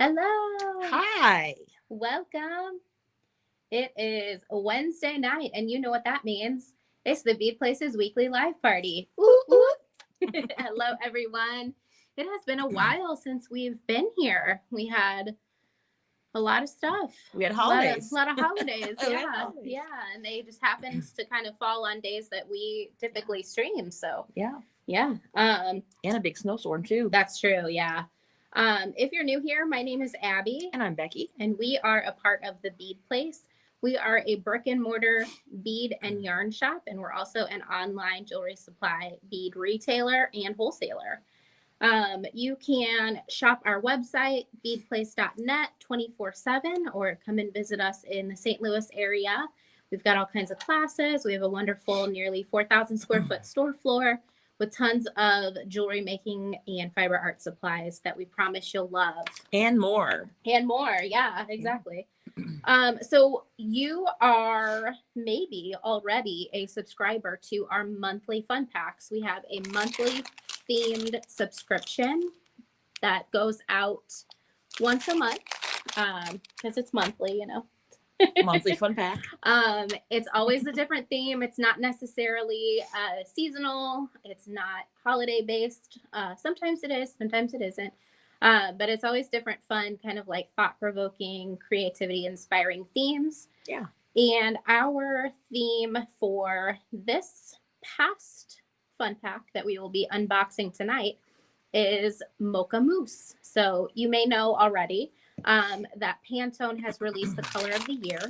Hello. Hi. Welcome. It is a Wednesday night, and you know what that means. It's the Bead Places weekly live party. Ooh, ooh. Hello, everyone. It has been a while since we've been here. We had a lot of stuff. We had A lot of, holidays. lot of holidays. We Yeah. had holidays. Yeah. And they just happened to kind of fall on days that we typically stream. So, Yeah. yeah. And a big snowstorm, too. That's true. Yeah. If you're new here, my name is Abby. And I'm Becky. And we are a part of the Bead Place. We are a brick and mortar bead and yarn shop, and we're also an online jewelry supply bead retailer and wholesaler. You can shop our website, beadplace.net, 24/7, or come and visit us in the St. Louis area. We've got all kinds of classes. We have a wonderful, nearly 4,000 square foot store floor with tons of jewelry making and fiber art supplies that we promise you'll love. And more. And more. Yeah, exactly. So you are maybe already a subscriber to our monthly fun packs. We have a monthly themed subscription that goes out once a month because it's monthly, you know. Monthly fun pack. It's always a different theme. It's not necessarily seasonal. It's not holiday based. Sometimes it is, sometimes it isn't. But it's always different, fun, kind of like thought-provoking, creativity inspiring themes. Yeah. And our theme for this past fun pack that we will be unboxing tonight is Mocha Mousse. So you may know already that Pantone has released the color of the year,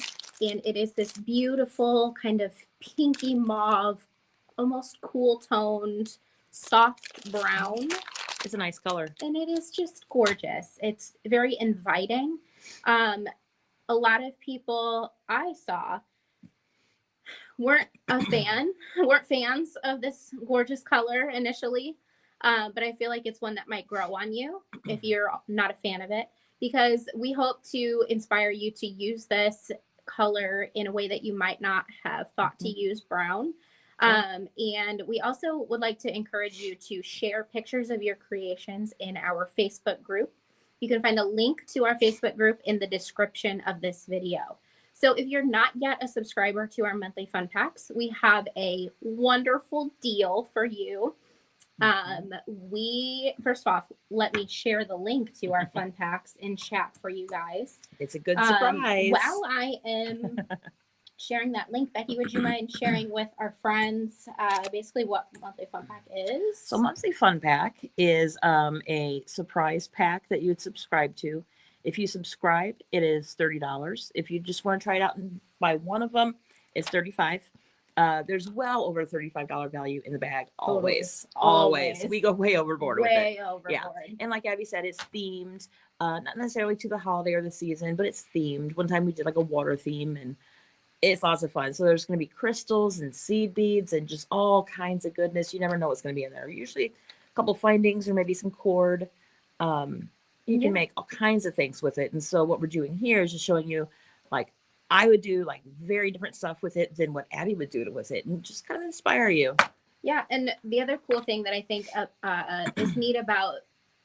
and it is this beautiful kind of pinky mauve, almost cool toned, soft brown. It's a nice color. And it is just gorgeous. It's very inviting. A lot of people I saw weren't fans of this gorgeous color initially. But I feel like it's one that might grow on you if you're not a fan of it, because we hope to inspire you to use this color in a way that you might not have thought to use brown. And we also would like to encourage you to share pictures of your creations in our Facebook group. You can find a link to our Facebook group in the description of this video. So if you're not yet a subscriber to our monthly fun packs, we have a wonderful deal for you. First off, let me share the link to our fun packs in chat for you guys. It's a good surprise. While I am sharing that link, Becky, would you mind sharing with our friends basically what monthly fun pack is? So monthly fun pack is a surprise pack that you would subscribe to. If you subscribe, it is $30. If you just want to try it out and buy one of them, it's $35. There's well over $35 value in the bag. Always. We go way overboard with it. Way overboard. Yeah. And like Abby said, it's themed, not necessarily to the holiday or the season, but it's themed. One time we did like a water theme, and it's lots of fun. So there's going to be crystals and seed beads and just all kinds of goodness. You never know what's going to be in there. Usually a couple findings or maybe some cord. You can make all kinds of things with it. And so what we're doing here is just showing you, like, I would do like very different stuff with it than what Abby would do with it, and just kind of inspire you. Yeah. And the other cool thing that I think is neat about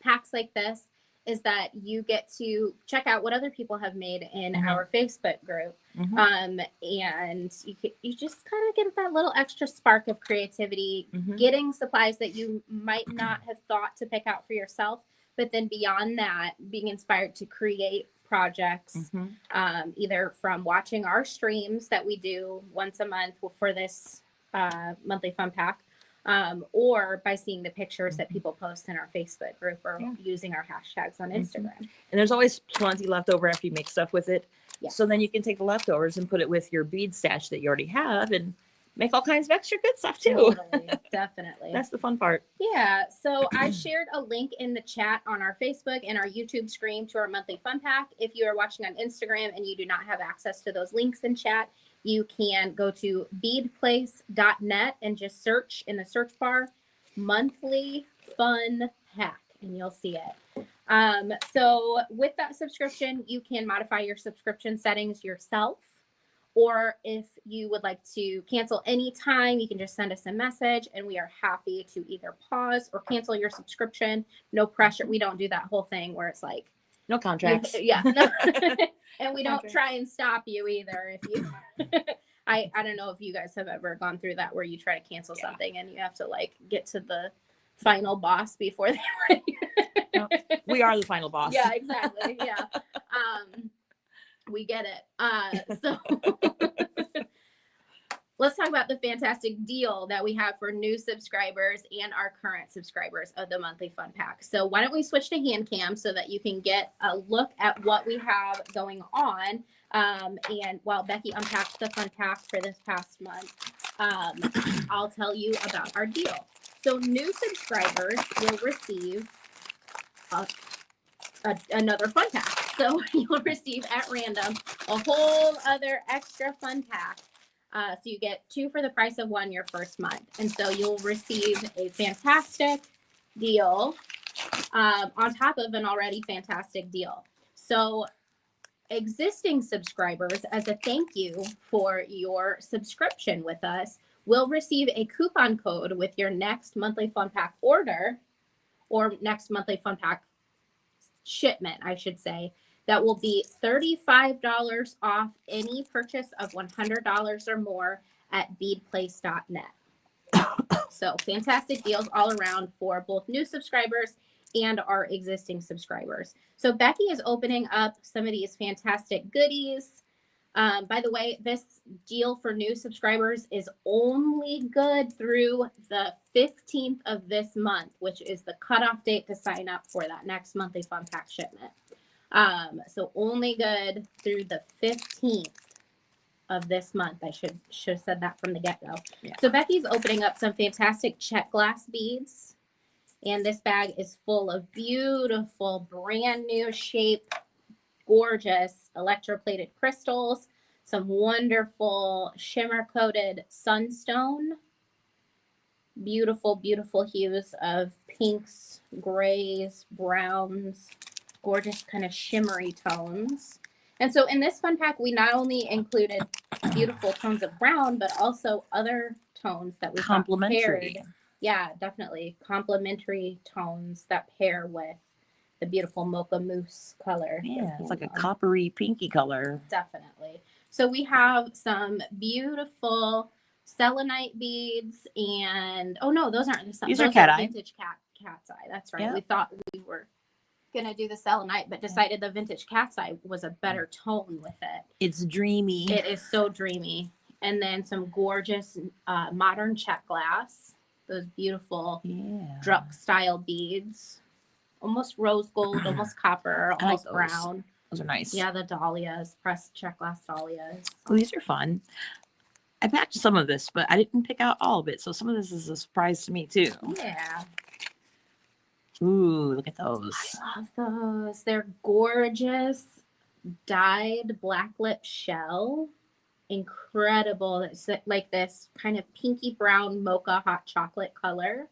packs like this is that you get to check out what other people have made in our Facebook group. And you just kind of get that little extra spark of creativity, getting supplies that you might not have thought to pick out for yourself. But then beyond that, being inspired to create projects, either from watching our streams that we do once a month for this monthly fun pack, or by seeing the pictures that people post in our Facebook group or using our hashtags on Instagram. And there's always plenty left over after you make stuff with it. Yes. So then you can take the leftovers and put it with your bead stash that you already have and make all kinds of extra good stuff too. Totally, definitely. That's the fun part. Yeah. So I shared a link in the chat on our Facebook and our YouTube stream to our monthly fun pack. If you are watching on Instagram and you do not have access to those links in chat, you can go to beadplace.net and just search in the search bar monthly fun pack and you'll see it. So with that subscription, you can modify your subscription settings yourself. Or if you would like to cancel anytime, you can just send us a message and we are happy to either pause or cancel your subscription. No pressure. We don't do that whole thing where it's like, No contracts. Yeah. No. And we don't Contracts. try and stop you either. If you, I don't know if you guys have ever gone through that where you try to cancel Yeah. something and you have to like get to the final boss before they. We are the final boss. Yeah, exactly. Yeah. We get it. So let's talk about the fantastic deal that we have for new subscribers and our current subscribers of the monthly fun pack. So why don't we switch to hand cam so that you can get a look at what we have going on. And while Becky unpacks the fun pack for this past month, I'll tell you about our deal. So new subscribers will receive another fun pack. So you'll receive at random a whole other extra fun pack. So you get 2 for the price of 1 your first month. And so you'll receive a fantastic deal on top of an already fantastic deal. So existing subscribers, as a thank you for your subscription with us, will receive a coupon code with your next monthly fun pack order, or next monthly fun pack shipment, I should say, that will be $35 off any purchase of $100 or more at beadplace.net. So fantastic deals all around for both new subscribers and our existing subscribers. So Becky is opening up some of these fantastic goodies. By the way, this deal for new subscribers is only good through the 15th of this month, which is the cutoff date to sign up for that next monthly fun pack shipment. So only good through the 15th of this month. I should have said that from the get-go. Yeah. So Becky's opening up some fantastic check glass beads. And this bag is full of beautiful, brand new shape, gorgeous electroplated crystals, some wonderful shimmer coated sunstone, beautiful, beautiful hues of pinks, grays, browns, gorgeous kind of shimmery tones. And so in this fun pack, we not only included beautiful tones of brown, but also other tones that we Complementary. paired. Yeah, definitely complementary tones that pair with the beautiful mocha mousse color. Yeah, it's like a coppery pinky color. Definitely. So we have some beautiful selenite beads, and oh no, those aren't the These are those cat eye. vintage cat's eye. That's right. Yeah. We thought we were gonna do the selenite, but decided the vintage cat's eye was a better tone with it. It's dreamy. It is so dreamy. And then some gorgeous modern check glass. Those beautiful Druck style beads. Almost rose gold, almost copper, almost brown. Those are nice. Yeah, the dahlias, pressed check glass dahlias. Oh, these are fun. I packed some of this, but I didn't pick out all of it. So some of this is a surprise to me too. Yeah. Ooh, look at those. I love those. They're gorgeous dyed black lip shell. Incredible. It's like this kind of pinky brown mocha hot chocolate color.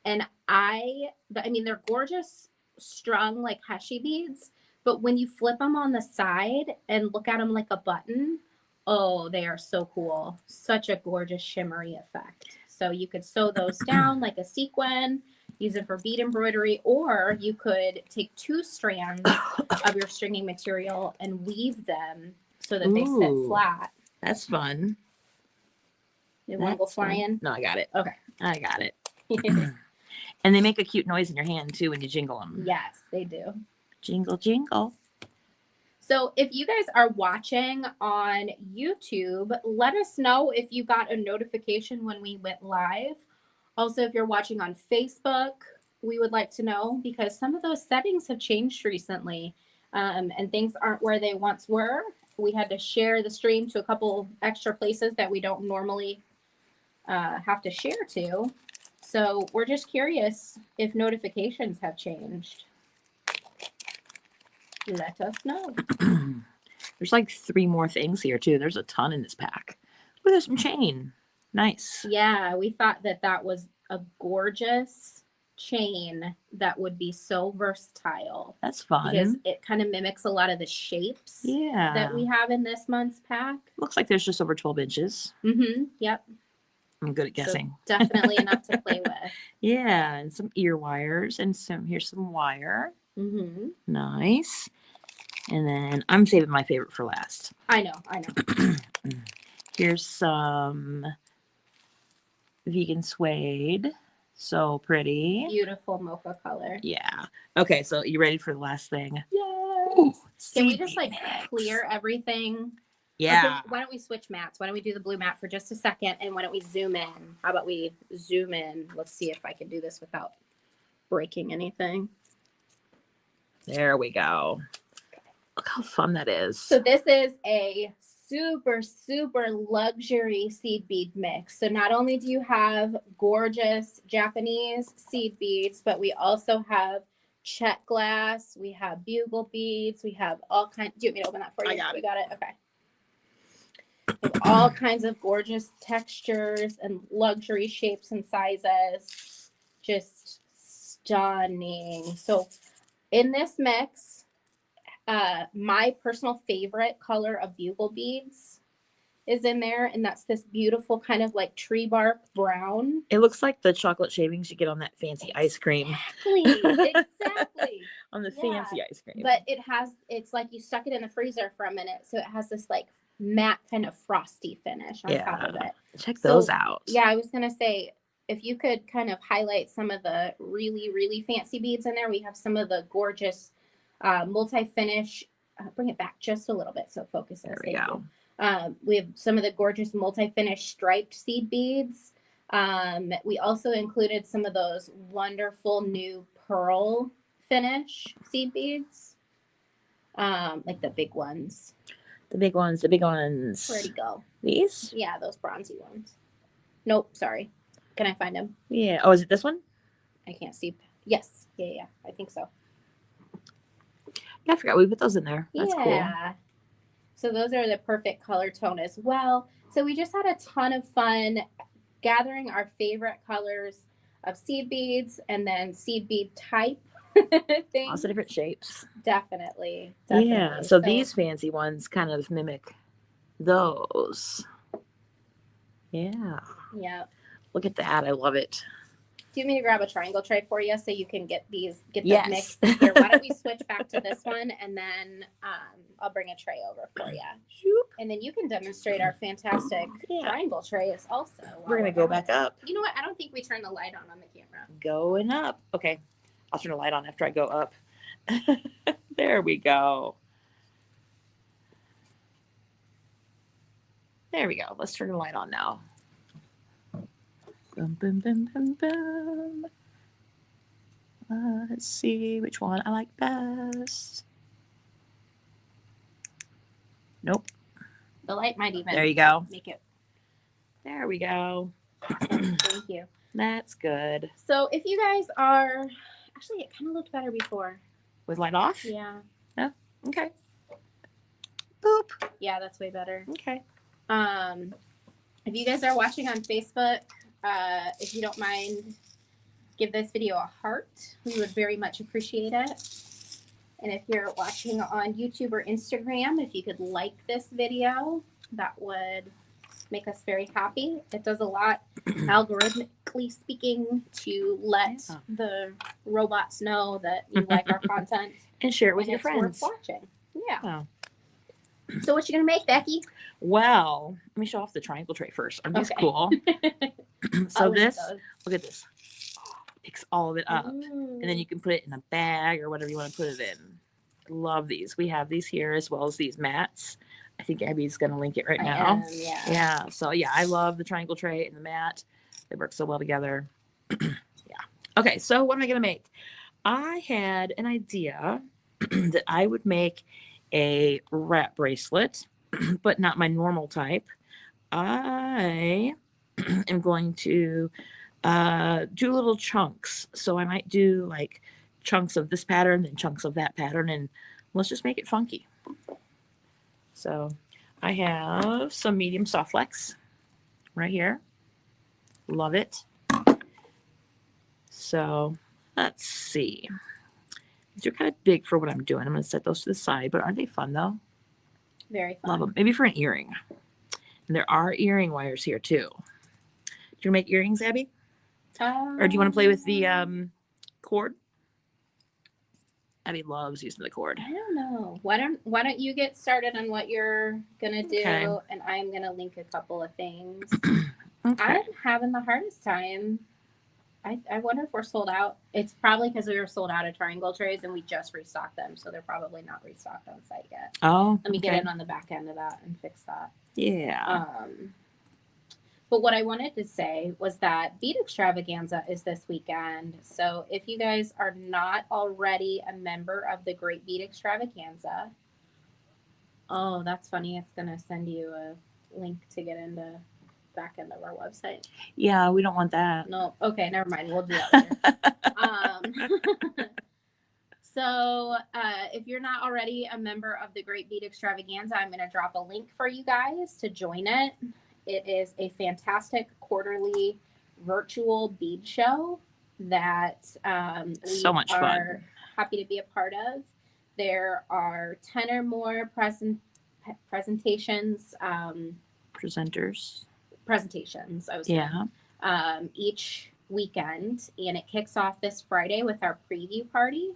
And I mean, they're gorgeous, strung like Heshi beads, but when you flip them on the side and look at them like a button, oh, they are so cool. Such a gorgeous shimmery effect. So you could sew those down like a sequin, use it for bead embroidery, or you could take 2 strands of your stringing material and weave them so that they sit flat. That's fun. You want to go flying? No, I got it. Okay. I got it. And they make a cute noise in your hand too when you jingle them. Yes, they do. Jingle, jingle. So if you guys are watching on YouTube, let us know if you got a notification when we went live. Also, if you're watching on Facebook, we would like to know, because some of those settings have changed recently, and things aren't where they once were. We had to share the stream to a couple extra places that we don't normally have to share to. So we're just curious if notifications have changed. Let us know. There's like 3 more things here too. There's a ton in this pack. Oh, there's some chain. Nice. Yeah, we thought that that was a gorgeous chain that would be so versatile. That's fun. Because it kind of mimics a lot of the shapes that we have in this month's pack. Looks like there's just over 12 inches. Mm-hmm. Yep. I'm good at guessing. So definitely enough to play with. Yeah, and some ear wires and here's some wire. Mm-hmm. Nice. And then I'm saving my favorite for last. I know. Here's some vegan suede. So pretty. Beautiful mocha color. Yeah. Okay, so you ready for the last thing? Yes. Ooh, Can we seed just bead like mix. clear everything? Yeah. Okay, why don't we switch mats? Why don't we do the blue mat for just a second? And why don't we zoom in? How about we zoom in? Let's see if I can do this without breaking anything. There we go. Look how fun that is. So this is a super, super luxury seed bead mix. So not only do you have gorgeous Japanese seed beads, but we also have check glass, we have bugle beads, we have all kinds. Do you want me to open that for you? I got it. You got it? Okay. We have all kinds of gorgeous textures and luxury shapes and sizes. Just stunning. So in this mix, my personal favorite color of bugle beads is in there, and that's this beautiful kind of like tree bark brown. It looks like the chocolate shavings you get on that fancy ice cream. Exactly. On the Yeah. fancy ice cream. But it's like you stuck it in the freezer for a minute, so it has this like matte kind of frosty finish on top of it. Check So, those out. Yeah, I was gonna say, if you could kind of highlight some of the really, really fancy beads in there, we have some of the gorgeous multi-finish. Bring it back just a little bit so it focuses. There we go. We have some of the gorgeous multi-finish striped seed beads. We also included some of those wonderful new pearl finish seed beads, like the big ones. The big ones. Where'd he go? These? Yeah, those bronzy ones. Nope, sorry. Can I find him? Yeah. Oh, is it this one? I can't see. Yes. Yeah, I think so. Yeah, I forgot we put those in there. That's cool. So those are the perfect color tone as well. So we just had a ton of fun gathering our favorite colors of seed beads and then seed bead type things. Lots of different shapes. Definitely. Yeah. So these fancy ones kind of mimic those. Yeah. Yeah. Look at that. I love it. Do you want me to grab a triangle tray for you so you can get the Yes. mix here? Why don't we switch back to this one, and then I'll bring a tray over for you. And then you can demonstrate our fantastic triangle trays also. We're going to go back up. You know what? I don't think we turned the light on the camera. Going up. Okay. I'll turn the light on after I go up. There we go. There we go. Let's turn the light on now. Boom, boom, boom, boom, boom. Let's see which one I like best. Nope. The light might even. There you go. Make it. There we go. Thank you. That's good. So if you guys are, actually, it kind of looked better before. With light off? Yeah. Yeah. Okay. Boop. Yeah, that's way better. Okay. If you guys are watching on Facebook, if you don't mind, give this video a heart. We would very much appreciate it. And if you're watching on YouTube or Instagram, if you could like this video, that would make us very happy. It does a lot, algorithmically speaking, to let the robots know that you like our content. And share it with and your it's friends. worth watching. Yeah. Wow. So what you gonna make, Becky? Well, let me show off the triangle tray first. Aren't these cool? So this, look at this. Picks all of it up. And then you can put it in a bag or whatever you want to put it in. Love these. We have these here as well as these mats. I think Abby's going to link it right now. Yeah. So yeah, I love the triangle tray and the mat. They work so well together. Yeah. Okay. So what am I going to make? I had an idea that I would make a wrap bracelet, but not my normal type. I am going to do little chunks. So I might do like chunks of this pattern, then chunks of that pattern, and let's just make it funky. So I have some medium soft flex right here. Love it. So let's see. These are kind of big for what I'm doing. I'm going to set those to the side, but aren't they fun though? Very fun. Love them. Maybe for an earring. And there are earring wires here too. Do you make earrings, Abby? Or do you want to play with the cord? Abby loves using the cord. I don't know. Why don't you get started on what you're gonna do, Okay. and I'm gonna link a couple of things. Okay. I'm having the hardest time. I wonder if we're sold out. It's probably because we were sold out of triangle trays and we just restocked them, so they're probably not restocked on site yet. Oh, Let me okay. get in on the back end of that and fix that. Yeah. But what I wanted to say was that Bead Extravaganza is this weekend. So if you guys are not already a member of the Great Bead Extravaganza, oh, that's funny. It's going to send you a link to get into back end of our website. Yeah, we don't want that. No, okay, never mind. We'll do that later. So if you're not already a member of the Great Bead Extravaganza, I'm going to drop a link for you guys to join it. It is a fantastic quarterly virtual bead show that So much fun. Happy to be a part of. There are 10 or more presentations. Presentations, I was saying, each weekend, and it kicks off this Friday with our preview party.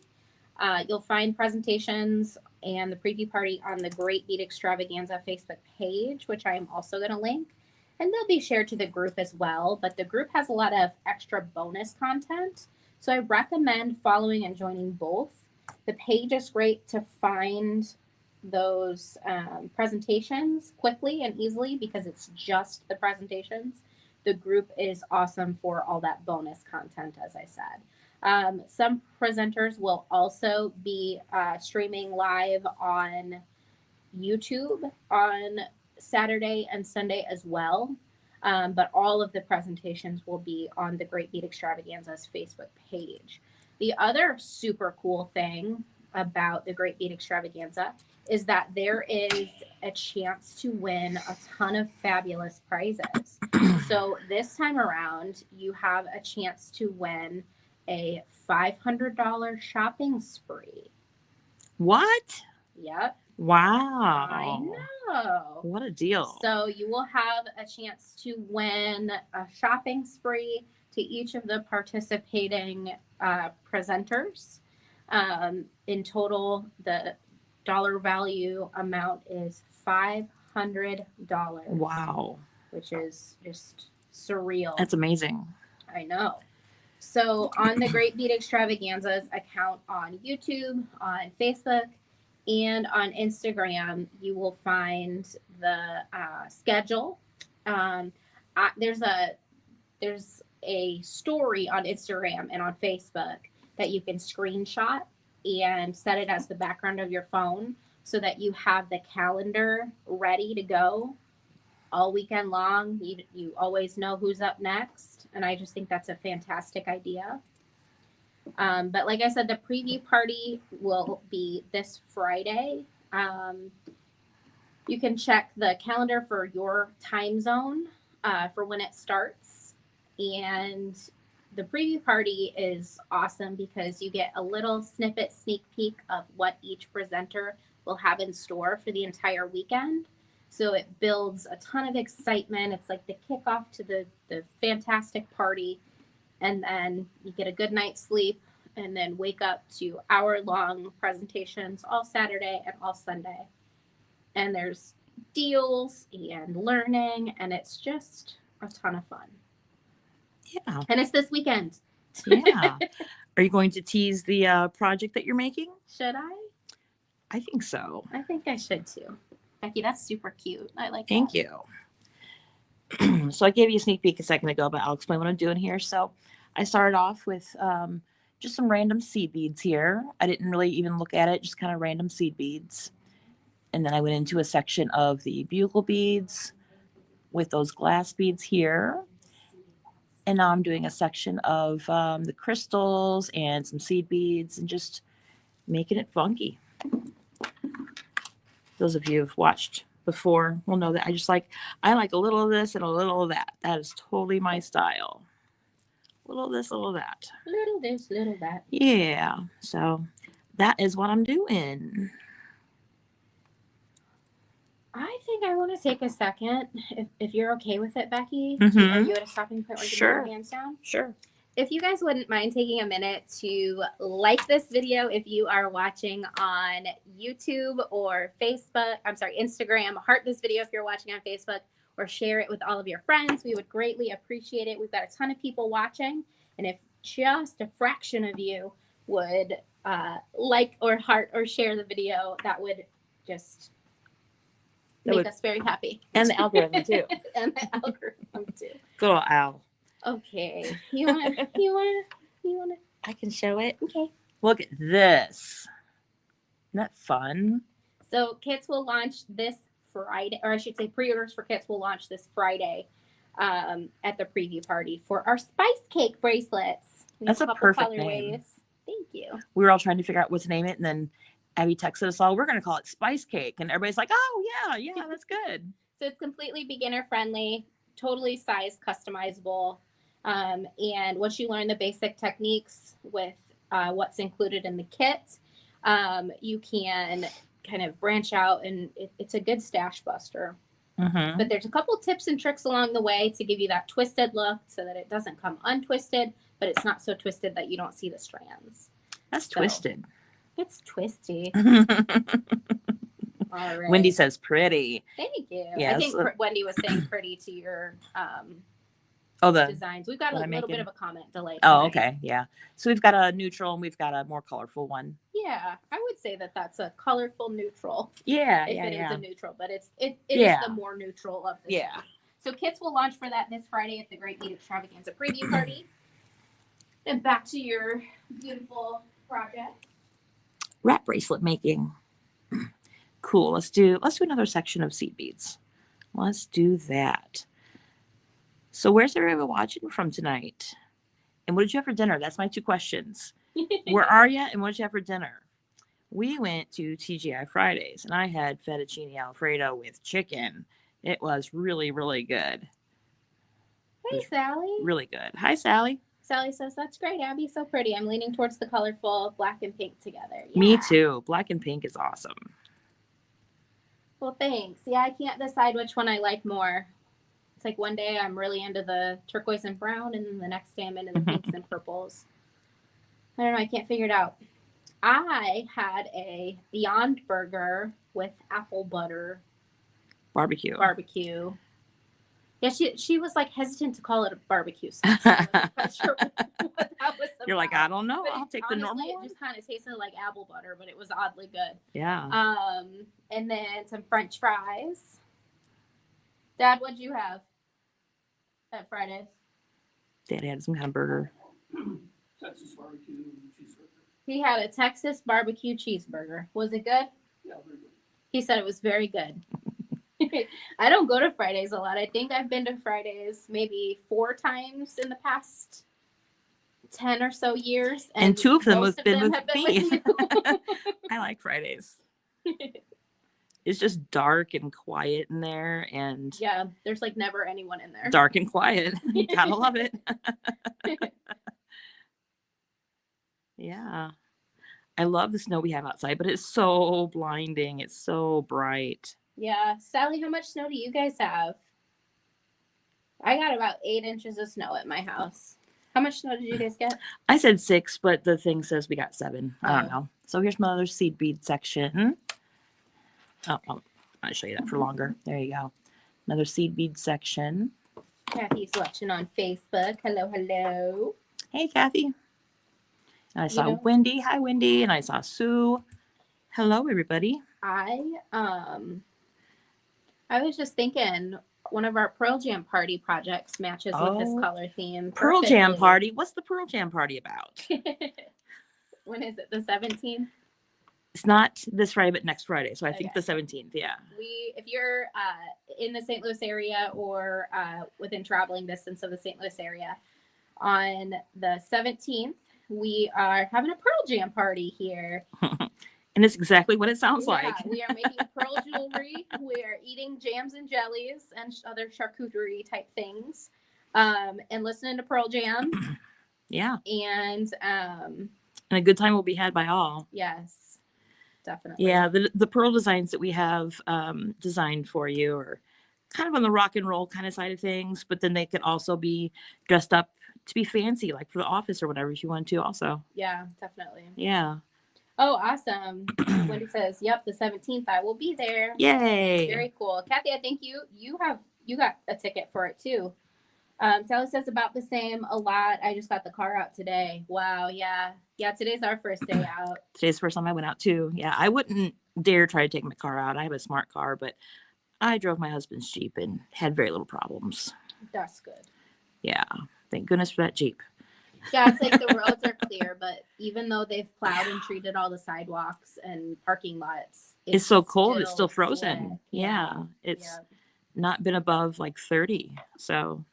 You'll find presentations and the preview party on the Great Bead Extravaganza Facebook page, which I am also going to link. And they'll be shared to the group as well. But the group has a lot of extra bonus content. So I recommend following and joining both. The page is great to find those presentations quickly and easily because it's just the presentations. The group is awesome for all that bonus content, as I said. Some presenters will also be streaming live on YouTube on Saturday and Sunday as well. But all of the presentations will be on the Great Bead Extravaganza's Facebook page. The other super cool thing about the Great Bead Extravaganza is that there is a chance to win a ton of fabulous prizes. So this time around, you have a chance to win a $500 shopping spree. What? Yep. Wow. I know. What a deal. So you will have a chance to win a shopping spree to each of the participating presenters. In total, the dollar value amount is $500. Wow. Which is just surreal. That's amazing. I know. So on the Great Bead Extravaganza's account on YouTube, on Facebook, and on Instagram, you will find the schedule. There's a story on Instagram and on Facebook that you can screenshot and set it as the background of your phone so that you have the calendar ready to go all weekend long. You always know who's up next, and I just think that's a fantastic idea. But like I said, the preview party will be this Friday. You can check the calendar for your time zone for when it starts. And the preview party is awesome because you get a little sneak peek of what each presenter will have in store for the entire weekend. So it builds a ton of excitement. It's like the kickoff to the fantastic party. And then you get a good night's sleep and then wake up to hour-long presentations all Saturday and all Sunday. And there's deals and learning, and it's just a ton of fun. Yeah. And it's this weekend. Yeah. Are you going to tease the project that you're making? Should I? I think so. I think I should too. Becky, that's super cute. I like Thank that. you. So I gave you a sneak peek a second ago, but I'll explain what I'm doing here. So I started off with just some random seed beads here. I didn't really even look at it, just kind of random seed beads. And then I went into a section of the bugle beads with those glass beads here. And now I'm doing a section of the crystals and some seed beads and just making it funky. Those of you who've watched before will know that I like a little of this and a little of that. That is totally my style. A little of this, a little of that. Little this, little that. Yeah. So that is what I'm doing. I think I want to take a second, if you're okay with it, Becky. Mhm. Are you at a stopping point where you can put your hands down? Sure. if you guys wouldn't mind taking a minute to like this video if you are watching on YouTube or Facebook, I'm sorry, Instagram, heart this video if you're watching on Facebook, or share it with all of your friends. We would greatly appreciate it. We've got a ton of people watching, and if just a fraction of you would like or heart or share the video, that would just make us very happy. And the algorithm too. And the algorithm too. Good old Al. Okay. You wanna I can show it. Okay. Look at this. Isn't that fun? So kits will launch this Friday, or I should say pre-orders for kits will launch this Friday at the preview party for our spice cake bracelets. That's a perfect name. Thank you. We were all trying to figure out what to name it, and then Abby texted us all, we're going to call it spice cake. And everybody's like, oh, yeah, that's good. So it's completely beginner friendly, totally size customizable. And once you learn the basic techniques with what's included in the kit, you can kind of branch out, and it's a good stash buster. Mm-hmm. But there's a couple tips and tricks along the way to give you that twisted look so that it doesn't come untwisted, but it's not so twisted that you don't see the strands. That's twisted. It's twisty. All right. Wendy says pretty. Thank you. Yes. I think Wendy was saying pretty to your the designs. We've got a little bit of a comment delay. Oh, okay. Yeah. So we've got a neutral and we've got a more colorful one. Yeah. I would say that that's a colorful neutral. Yeah. If it is a neutral, but it is the more neutral of the two. Yeah. So kits will launch for that this Friday at the Great Bead Extravaganza preview party. And back to your beautiful project. Wrap bracelet making. Cool. Let's do another section of seed beads. Let's do that. So where's everyone watching from tonight? And what did you have for dinner? That's my two questions. Where are you and what did you have for dinner? We went to TGI Fridays and I had fettuccine Alfredo with chicken. It was really, really good. Hey, Sally. Really good. Hi, Sally. Sally says, that's great, Abby. So pretty. I'm leaning towards the colorful black and pink together. Yeah. Me too. Black and pink is awesome. Well, thanks. Yeah, I can't decide which one I like more. It's like one day I'm really into the turquoise and brown, and then the next day I'm into the pinks and purples. I don't know. I can't figure it out. I had a Beyond Burger with apple butter Barbecue. Yeah, she was like hesitant to call it a barbecue sauce. I wasn't quite sure what that was about. You're like, I don't know. But I'll take honestly, the normal one. It just kind of tasted like apple butter, but it was oddly good. Yeah. And then some French fries. Dad, what'd you have at Fridays? Dad had some kind of burger. Texas barbecue cheeseburger. He had a Texas barbecue cheeseburger. Was it good? Yeah, very good. He said it was very good. I don't go to Fridays a lot. I think I've been to Fridays maybe 4 times in the past 10 or so years. And 2 of them have been with have me. you. I like Fridays. It's just dark and quiet in there, and yeah, there's like never anyone in there. dark and quiet. You gotta love it. Yeah. I love the snow we have outside, but it's so blinding. It's so bright. Yeah. Sally, how much snow do you guys have? I got about 8 inches of snow at my house. How much snow did you guys get? I said 6, but the thing says we got 7. I don't Oh. know. So here's my other seed bead section. Oh, I'll show you that for longer. There you go. Another seed bead section. Kathy's watching on Facebook. Hello, hello. Hey, Kathy. And I saw know- Wendy. Hi, Wendy. And I saw Sue. Hello, everybody. I was just thinking one of our Pearl Jam party projects matches with this Oh. color theme. Pearl Jam perfectly. party. What's the Pearl Jam party about? When is it? The 17th? It's not this Friday, but next Friday. So I think Okay. the 17th. Yeah. If you're in the St. Louis area or within traveling distance of the St. Louis area, on the 17th, we are having a Pearl Jam party here. And it's exactly what it sounds Yeah, like. we are making pearl jewelry. We are eating jams and jellies and other charcuterie type things, and listening to Pearl Jam. Yeah. And And a good time will be had by all. yes, definitely. Yeah. The pearl designs that we have designed for you are kind of on the rock and roll kind of side of things, but then they could also be dressed up to be fancy, like for the office or whatever, if you want to also. Yeah, definitely. Yeah. Oh, awesome. Wendy says, "Yep, the 17th I will be there." Yay. Very cool. Kathy, I think you got a ticket for it too. Sally says about the same, a lot. I just got the car out today. Wow, yeah. Yeah, today's our first day out. Today's the first time I went out too. Yeah, I wouldn't dare try to take my car out. I have a smart car, but I drove my husband's Jeep and had very little problems. That's good. Yeah, thank goodness for that Jeep. Yeah, it's like the roads are clear, but even though they've plowed and treated all the sidewalks and parking lots, It's so cold. It's still frozen. slick. Yeah, it's Yeah. not been above like 30. So,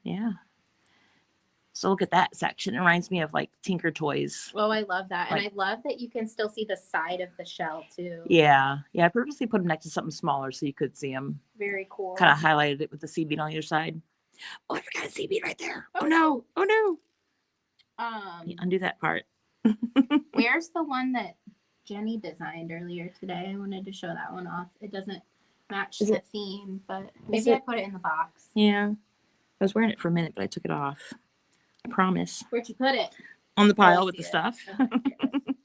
yeah. So look at that section. It reminds me of like Tinker Toys. Oh, I love that. And Like- I love that you can still see the side of the shell too. Yeah, yeah. I purposely put them next to something smaller so you could see them. Very cool. Kind of highlighted it with the seed bead on either side. Oh, I forgot a seed bead right there. Oh no! Oh no! You undo that part. Where's the one that Jenny designed earlier today? I wanted to show that one off. It doesn't match Is the it- theme, but is maybe I it- put it in the box. Yeah, I was wearing it for a minute, but I took it off. I promise. Where'd you put it? On the Oh, I pile with see the it. stuff. Okay, here it is.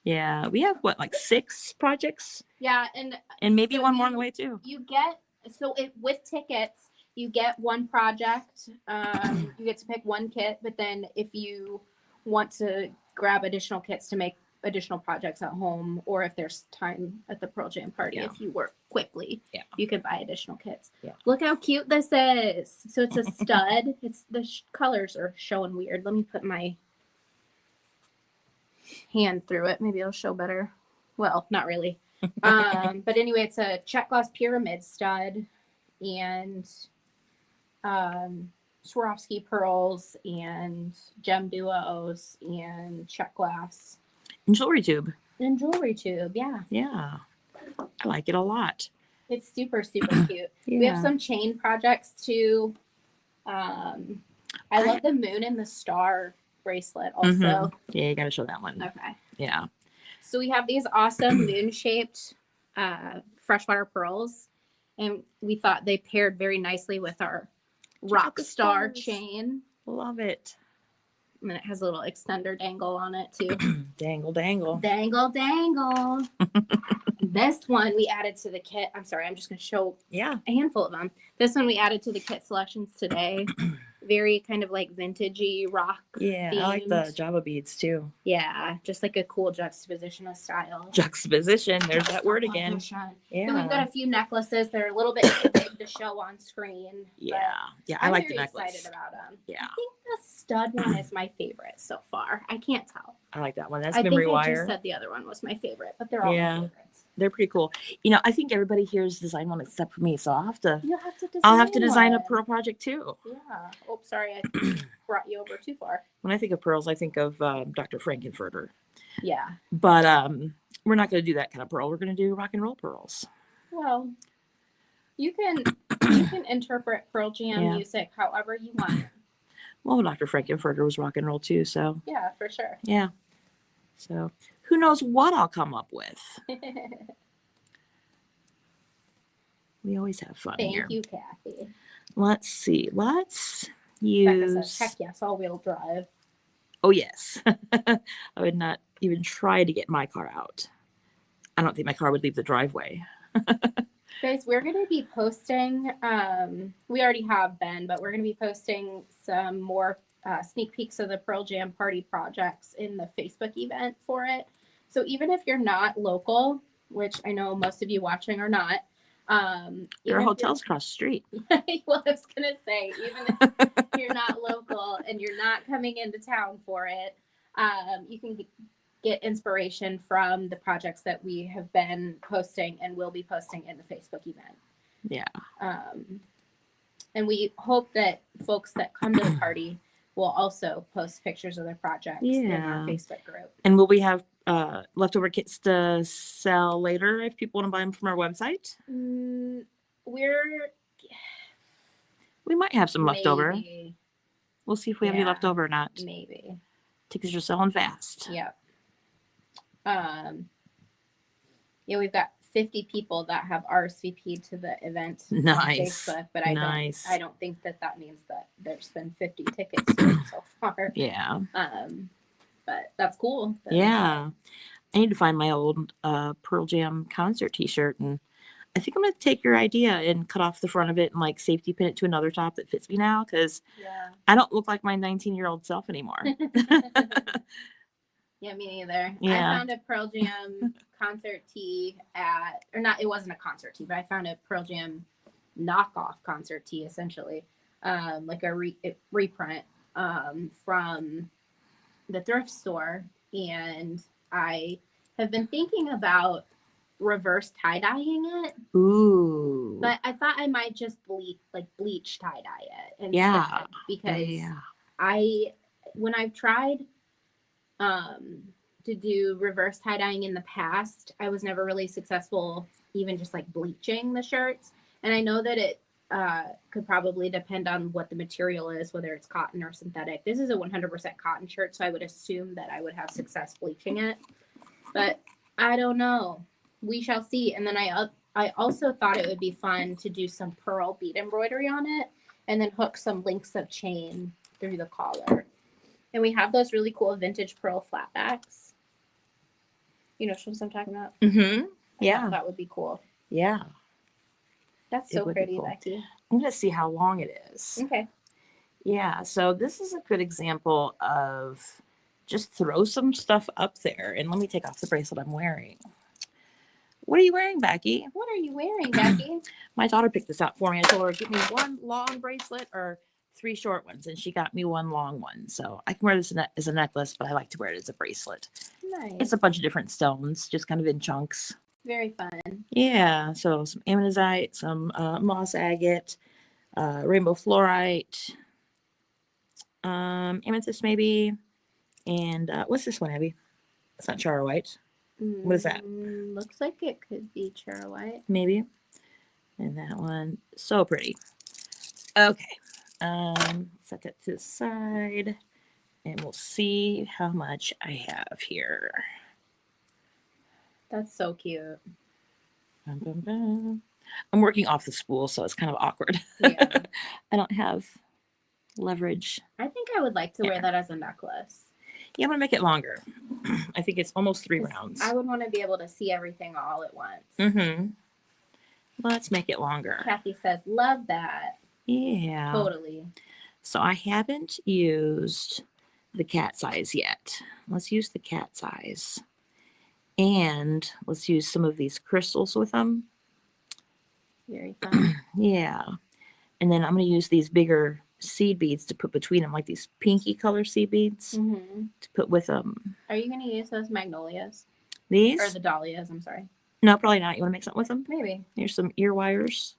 Yeah, we have what, like 6 projects, Yeah, and and maybe So one more on you- the way too. you get with tickets, you get one project. You get to pick one kit, but then if you want to grab additional kits to make additional projects at home, or if there's time at the Pearl Jam party, Yeah. if you work quickly, Yeah. you can buy additional kits. Yeah. Look how cute this is. So it's a stud. It's the colors are showing weird. Let me put my hand through it. Maybe it'll show better. Well, not really. But anyway, it's a check glass pyramid stud and Swarovski pearls and gem duos and check glass And jewelry tube. and jewelry tube. Yeah, Yeah, I like it a lot. it's super cute. Yeah. We have some chain projects too. I love the moon and the star bracelet also. Mhm. Yeah, you got to show that one. Okay. Yeah. So we have these awesome moon-shaped freshwater pearls, and we thought they paired very nicely with our out rock the star stars. chain. Love it. And it has a little extender dangle on it too. Dangle, dangle. Dangle, dangle. This one we added to the kit. I'm sorry, I'm just going to show Yeah. a handful of them. This one we added to the kit selections today. Very kind of like vintagey rock. Yeah, I like the themed. Java beads too. Yeah, just like a cool juxtaposition of style. Juxtaposition. There's that word again. Juxtaposition. Then we've got Yeah. a few necklaces that are a little bit too big to show on screen. but Yeah. Yeah, I I'm like the very necklace. excited about them. Yeah. I think the stud one is my favorite so far. I can't tell. I like that one. That's I think memory I wire. just said the other one was my favorite, but they're all Yeah. my favorites. They're pretty cool. You know, I think everybody here has designed one except for me, so I'll have to design a one. pearl project too. Yeah. Oh, sorry, I brought you over too far. When I think of pearls, I think of Dr. Frankenfurter. Yeah. But we're not going to do that kind of pearl. We're going to do rock and roll pearls. Well, you can interpret Pearl Jam Yeah. music however you want. Well, Dr. Frankenfurter was rock and roll too, so Yeah, for sure. yeah. So who knows what I'll come up with? We always have fun Thank here. you, Kathy. Let's see. Let's Becca says, use. heck yes, all-wheel drive. Oh yes. I would not even try to get my car out. I don't think my car would leave the driveway. Guys, we're going to be posting, we already have been, but we're going to be posting some more sneak peeks of the Pearl Jam party projects in the Facebook event for it. So even if you're not local, which I know most of you watching are not, There even are if hotels across the street. well, I was going to say, even if you're not local and you're not coming into town for it, you can get inspiration from the projects that we have been posting and will be posting in the Facebook event. Yeah. And we hope that folks that come to the party will also post pictures of their projects in our Yeah. Facebook group. And will we have leftover kits to sell later if people want to buy them from our website? We're We might have some leftover. maybe, We'll see if we have any Yeah. left over or not. maybe. Tickets are selling fast. Yep. Yeah, we've got 50 people that have RSVP'd to the event Nice. on Facebook, but Nice. I don't think that means that there's been 50 tickets sold so far. Yeah. But that's cool. Yeah. I need to find my old Pearl Jam concert t-shirt, and I think I'm going to take your idea and cut off the front of it and like safety pin it to another top that fits me now, because Yeah. I don't look like my 19-year-old self anymore. Yeah, me neither. Yeah. I found a Pearl Jam concert tee it wasn't a concert tee, but I found a Pearl Jam knockoff concert tee, essentially, like a reprint from the thrift store. And I have been thinking about reverse tie-dyeing it. Ooh. But I thought I might just bleach tie-dye it instead. Yeah. Because when I've tried to do reverse tie-dyeing in the past, I was never really successful even just like bleaching the shirts. And I know that it could probably depend on what the material is, whether it's cotton or synthetic. This is a 100% cotton shirt, so I would assume that I would have success bleaching it. But I don't know. We shall see. And then I also thought it would be fun to do some pearl bead embroidery on it and then hook some links of chain through the collar. And we have those really cool vintage pearl flatbacks. You know what I'm talking about? Mm-hmm. Yeah. That would be cool. Yeah. That's so pretty, cool. Becky. I'm going to see how long it is. Okay. Yeah. So this is a good example of just throw some stuff up there. And let me take off the bracelet I'm wearing. What are you wearing, Becky? What are you wearing, Becky? My daughter picked this out for me. I told her, give me one long bracelet or 3 short ones. And she got me one long one. So I can wear this as a necklace, but I like to wear it as a bracelet. Nice. It's a bunch of different stones, just kind of in chunks. Very fun. Yeah. So some ammonite, some moss agate, rainbow fluorite, amethyst maybe. And what's this one, Abby? It's not charoite. What is that? Looks like it could be charoite. Maybe. And that one, so pretty. Okay. Set that to the side. And we'll see how much I have here. That's so cute. Bum, bum, bum. I'm working off the spool, so it's kind of awkward. Yeah. I don't have leverage. I think I would like to wear that as a necklace. Yeah, I'm going to make it longer. I think it's almost 3 rounds. I would want to be able to see everything all at once. Mm-hmm. Let's make it longer. Kathy says, love that. Yeah. Totally. So I haven't used the cat size yet. Let's use the cat size. And let's use some of these crystals with them. Very fun. Yeah. And then I'm going to use these bigger seed beads to put between them, like these pinky color seed beads to put with them. Are you going to use those magnolias? These? Or the dahlias, I'm sorry. No, probably not. You want to make something with them? Maybe. Here's some ear wires.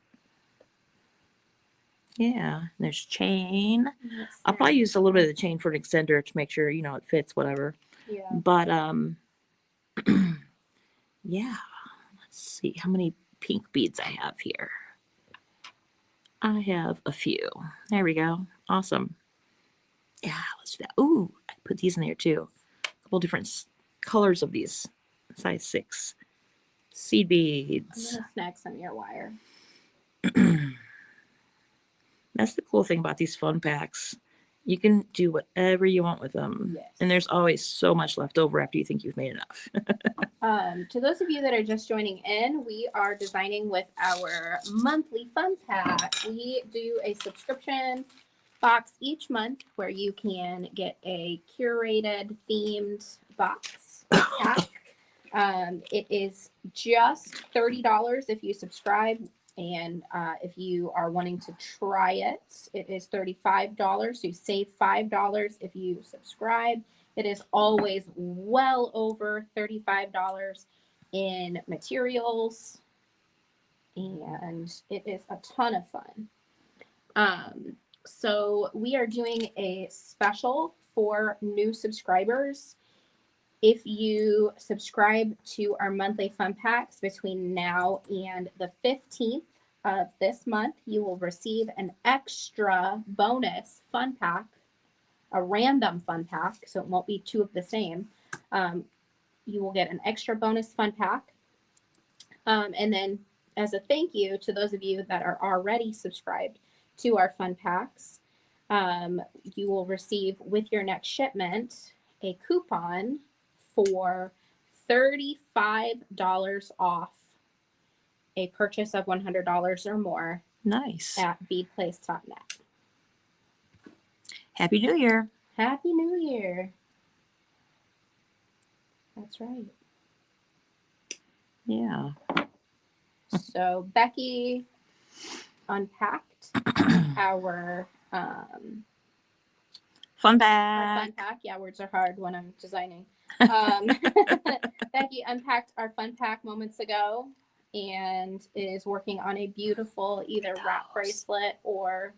Yeah. There's chain. I'll probably use a little bit of the chain for an extender to make sure, it fits, whatever. Yeah. But, yeah. Let's see how many pink beads I have here. I have a few. There we go. Awesome. Yeah, let's do that. Ooh, I put these in there too. A couple different colors of these. Size 6 seed beads. I'm going to snag some ear wire. That's the cool thing about these fun packs. You can do whatever you want with them. Yes. And there's always so much left over after you think you've made enough. To those of you that are just joining in, we are designing with our monthly fun pack. We do a subscription box each month where you can get a curated themed box pack. It is just $30 if you subscribe. And if you are wanting to try it, it is $35. So you save $5 if you subscribe. It is always well over $35 in materials. And it is a ton of fun. So we are doing a special for new subscribers. If you subscribe to our monthly fun packs between now and the 15th of this month, you will receive an extra bonus fun pack, a random fun pack, so it won't be 2 of the same. You will get an extra bonus fun pack And then as a thank you to those of you that are already subscribed to our fun packs, you will receive with your next shipment a coupon for $35 off a purchase of $100 or more Nice. at beadplace.net. Happy New Year. Happy New Year. That's right. Yeah. So Becky unpacked our Fun our bag. fun pack. Yeah, words are hard when I'm designing. Becky unpacked our fun pack moments ago and is working on a beautiful either wrap bracelet or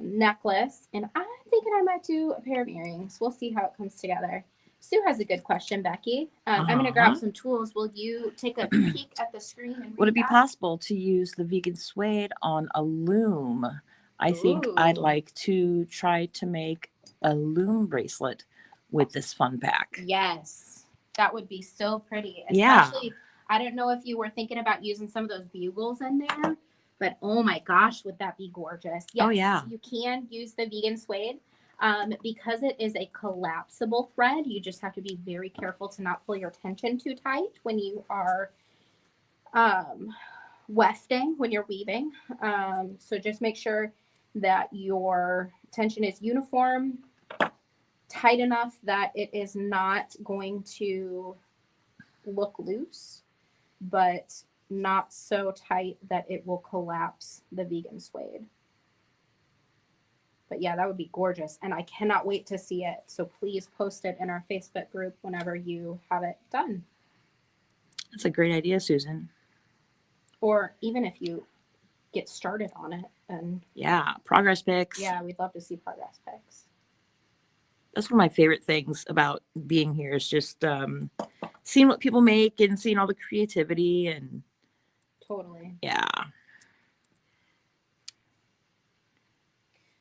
necklace. And I'm thinking I might do a pair of earrings. We'll see how it comes together. Sue has a good question, Becky. I'm going to grab some tools. Will you take a peek at the screen? And Would it read be that? possible to use the vegan suede on a loom? I think I'd Ooh. like to try to make a loom bracelet with this fun pack. Yes, that would be so pretty. Yeah. Especially, I don't know if you were thinking about using some of those bugles in there, but oh my gosh, would that be gorgeous? Yes, Oh, yeah. you can use the vegan suede. Because it is a collapsible thread, you just have to be very careful to not pull your tension too tight when you are wefting, when you're weaving. So just make sure that your tension is uniform, tight enough that it is not going to look loose, but not so tight that it will collapse the vegan suede. But yeah, that would be gorgeous. And I cannot wait to see it. So please post it in our Facebook group whenever you have it done. That's a great idea, Susan. Or even if you get started on it. And Yeah, progress pics. yeah, we'd love to see progress pics. That's one of my favorite things about being here is just seeing what people make and seeing all the creativity and Totally. yeah.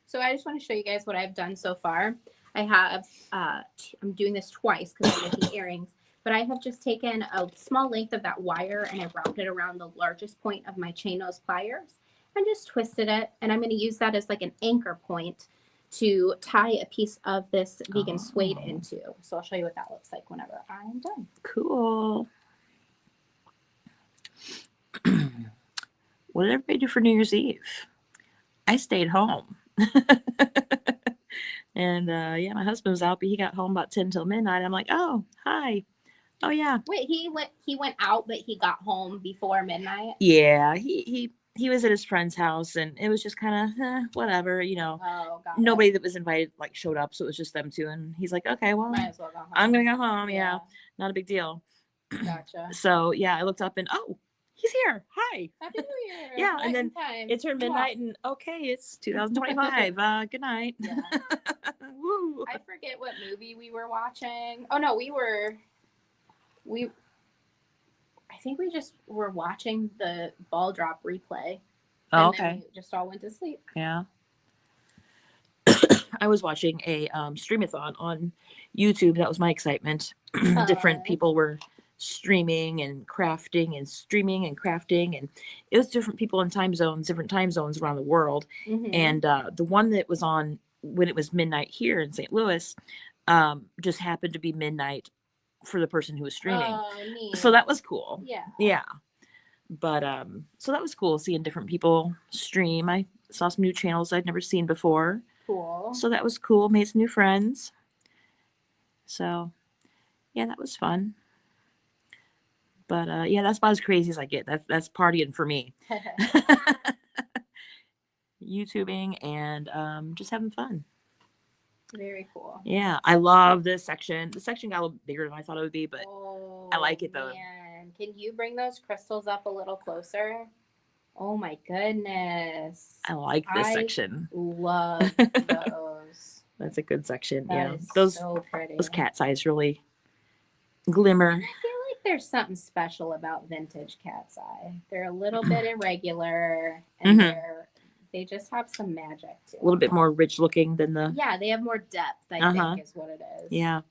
So I just want to show you guys what I've done so far. I have, I'm doing this twice because I'm making earrings, but I have just taken a small length of that wire and I wrapped it around the largest point of my chain nose pliers and just twisted it. And I'm going to use that as like an anchor point to tie a piece of this vegan suede into. So I'll show you what that looks like whenever I'm done. Cool. What did everybody do for New Year's Eve? I stayed home. And yeah, my husband was out, but he got home about 10 till midnight. I'm like, oh, hi. Oh yeah. Wait, he went out, but he got home before midnight? Yeah, he was at his friend's house and it was just kind of whatever, you know. Oh, got Nobody it. that was invited like showed up, so it was just them two. And he's like, okay, well, Might as well go home. I'm gonna go home. Yeah, not a big deal. Gotcha. So yeah, I looked up and oh, he's here. Hi. Happy New Year. Yeah, Right and then in time. it turned midnight and okay, it's 2025. Good night. Yeah. Woo. I forget what movie we were watching. Oh no, I think we just were watching the ball drop replay. Oh, And then okay. we just all went to sleep. Yeah. I was watching a streamathon on YouTube. That was my excitement. Different people were streaming and crafting and streaming and crafting, and it was different people in different time zones around the world. Mhm. And the one that was on when it was midnight here in St. Louis just happened to be midnight for the person who was streaming. Oh, neat. So that was cool. Yeah. Yeah. But so that was cool seeing different people stream. I saw some new channels I'd never seen before. Cool. So that was cool. Made some new friends. So yeah, that was fun. But yeah, that's about as crazy as I get. That's partying for me. YouTubing and just having fun. Very cool. Yeah, I love this section. The section got a little bigger than I thought it would be, but Oh, I like it though. Man. Can you bring those crystals up a little closer? Oh my goodness. I like this I section. love those. That's a good section. That Yeah, is those so pretty. cat's eyes really glimmer. I feel like there's something special about vintage cat's eye. They're a little bit irregular and they just have some magic to them. A little bit more rich looking than the. Yeah, they have more depth, I think is what it is. Yeah.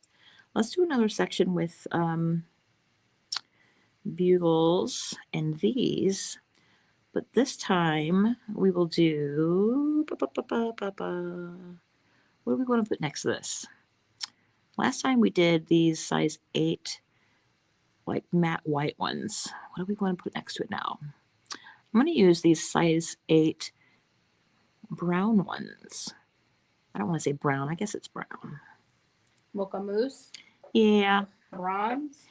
Let's do another section with bugles and these, but this time we will do, what do we want to put next to this? Last time we did these size 8, like matte white ones. What do we want to put next to it now? I'm going to use these size 8 brown ones. I don't want to say brown. I guess it's brown. Mocha mousse, Yeah, bronze.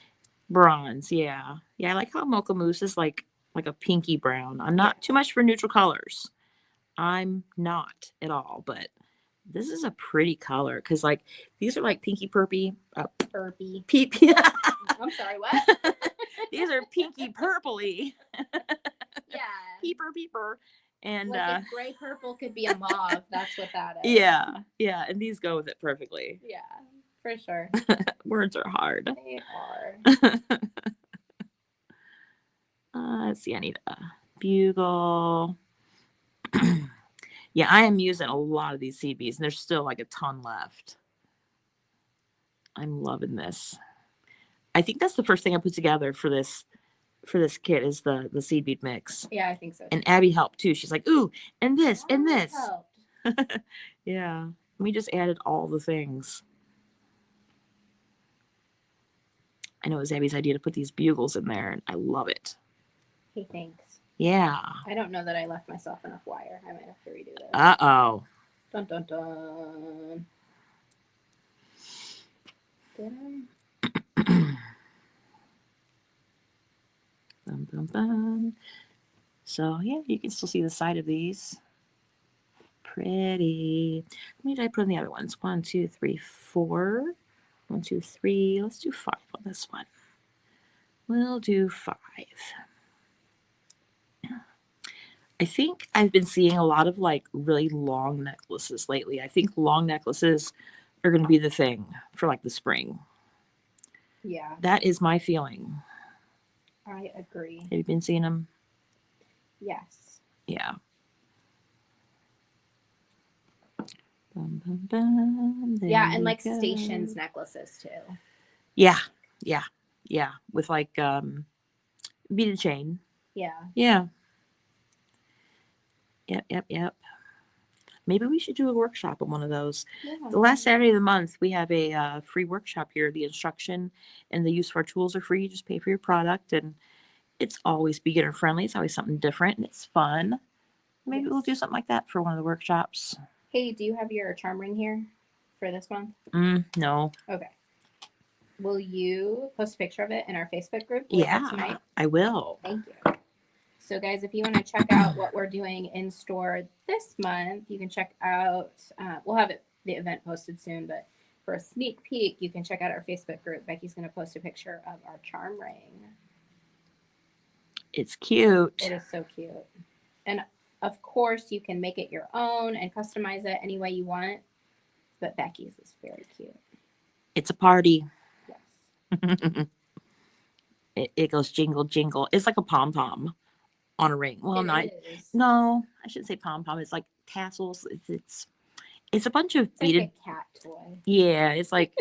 bronze. Yeah, I like how mocha mousse is like a pinky brown. I'm not too much for neutral colors. I'm not at all, but this is a pretty color because like these are like pinky purpy. Burpee. I'm sorry, what? These are pinky purpley. Yeah. Peeper. And like if gray purple could be a mauve, that's what that is. Yeah, and these go with it perfectly. Yeah, for sure. Words are hard. They are. Let's see, I need a bugle. Yeah, I am using a lot of these seed beads, and there's still like a ton left. I'm loving this. I think that's the first thing I put together for this kit is the seed bead mix. Yeah, I think so. And Abby helped too. She's like, ooh, and this, and this. Helped. Yeah. We just added all the things. I know it was Abby's idea to put these bugles in there, and I love it. Hey, thanks. Yeah. I don't know that I left myself enough wire. I might have to redo this. Uh-oh. Dun dun dun. Did I? Bum, bum, bum. So yeah, you can still see the side of these. Pretty. How many did I put on the other ones? 1, 2, 3, 4. 1, 2, 3. Let's do 5 on this one. We'll do 5. I think I've been seeing a lot of like really long necklaces lately. I think long necklaces are going to be the thing for like the spring. Yeah. That is my feeling. I agree. Have you been seeing them? Yes. Yeah. Bum, bum, bum. Yeah, and like stations necklaces too. Yeah. With like beaded chain. Yeah. Yeah. Yep. Maybe we should do a workshop on one of those. Yeah. The last Saturday of the month, we have a free workshop here. The instruction and the use of our tools are free. You just pay for your product, and it's always beginner friendly. It's always something different, and it's fun. Maybe we'll do something like that for one of the workshops. Hey, do you have your charm ring here for this month? No. Okay. Will you post a picture of it in our Facebook group? Yeah, tonight? I will. Thank you. So guys, if you want to check out what we're doing in store this month, you can check out, we'll have the event posted soon, but for a sneak peek, you can check out our Facebook group. Becky's going to post a picture of our charm ring. It's cute. It is so cute. And of course, you can make it your own and customize it any way you want, but Becky's is very cute. It's a party. Yes. It goes jingle, jingle. It's like a pom-pom on a ring. Well, no, I shouldn't say pom-pom. It's like tassels. It's a bunch of beaded. Like a cat toy. Yeah, it's like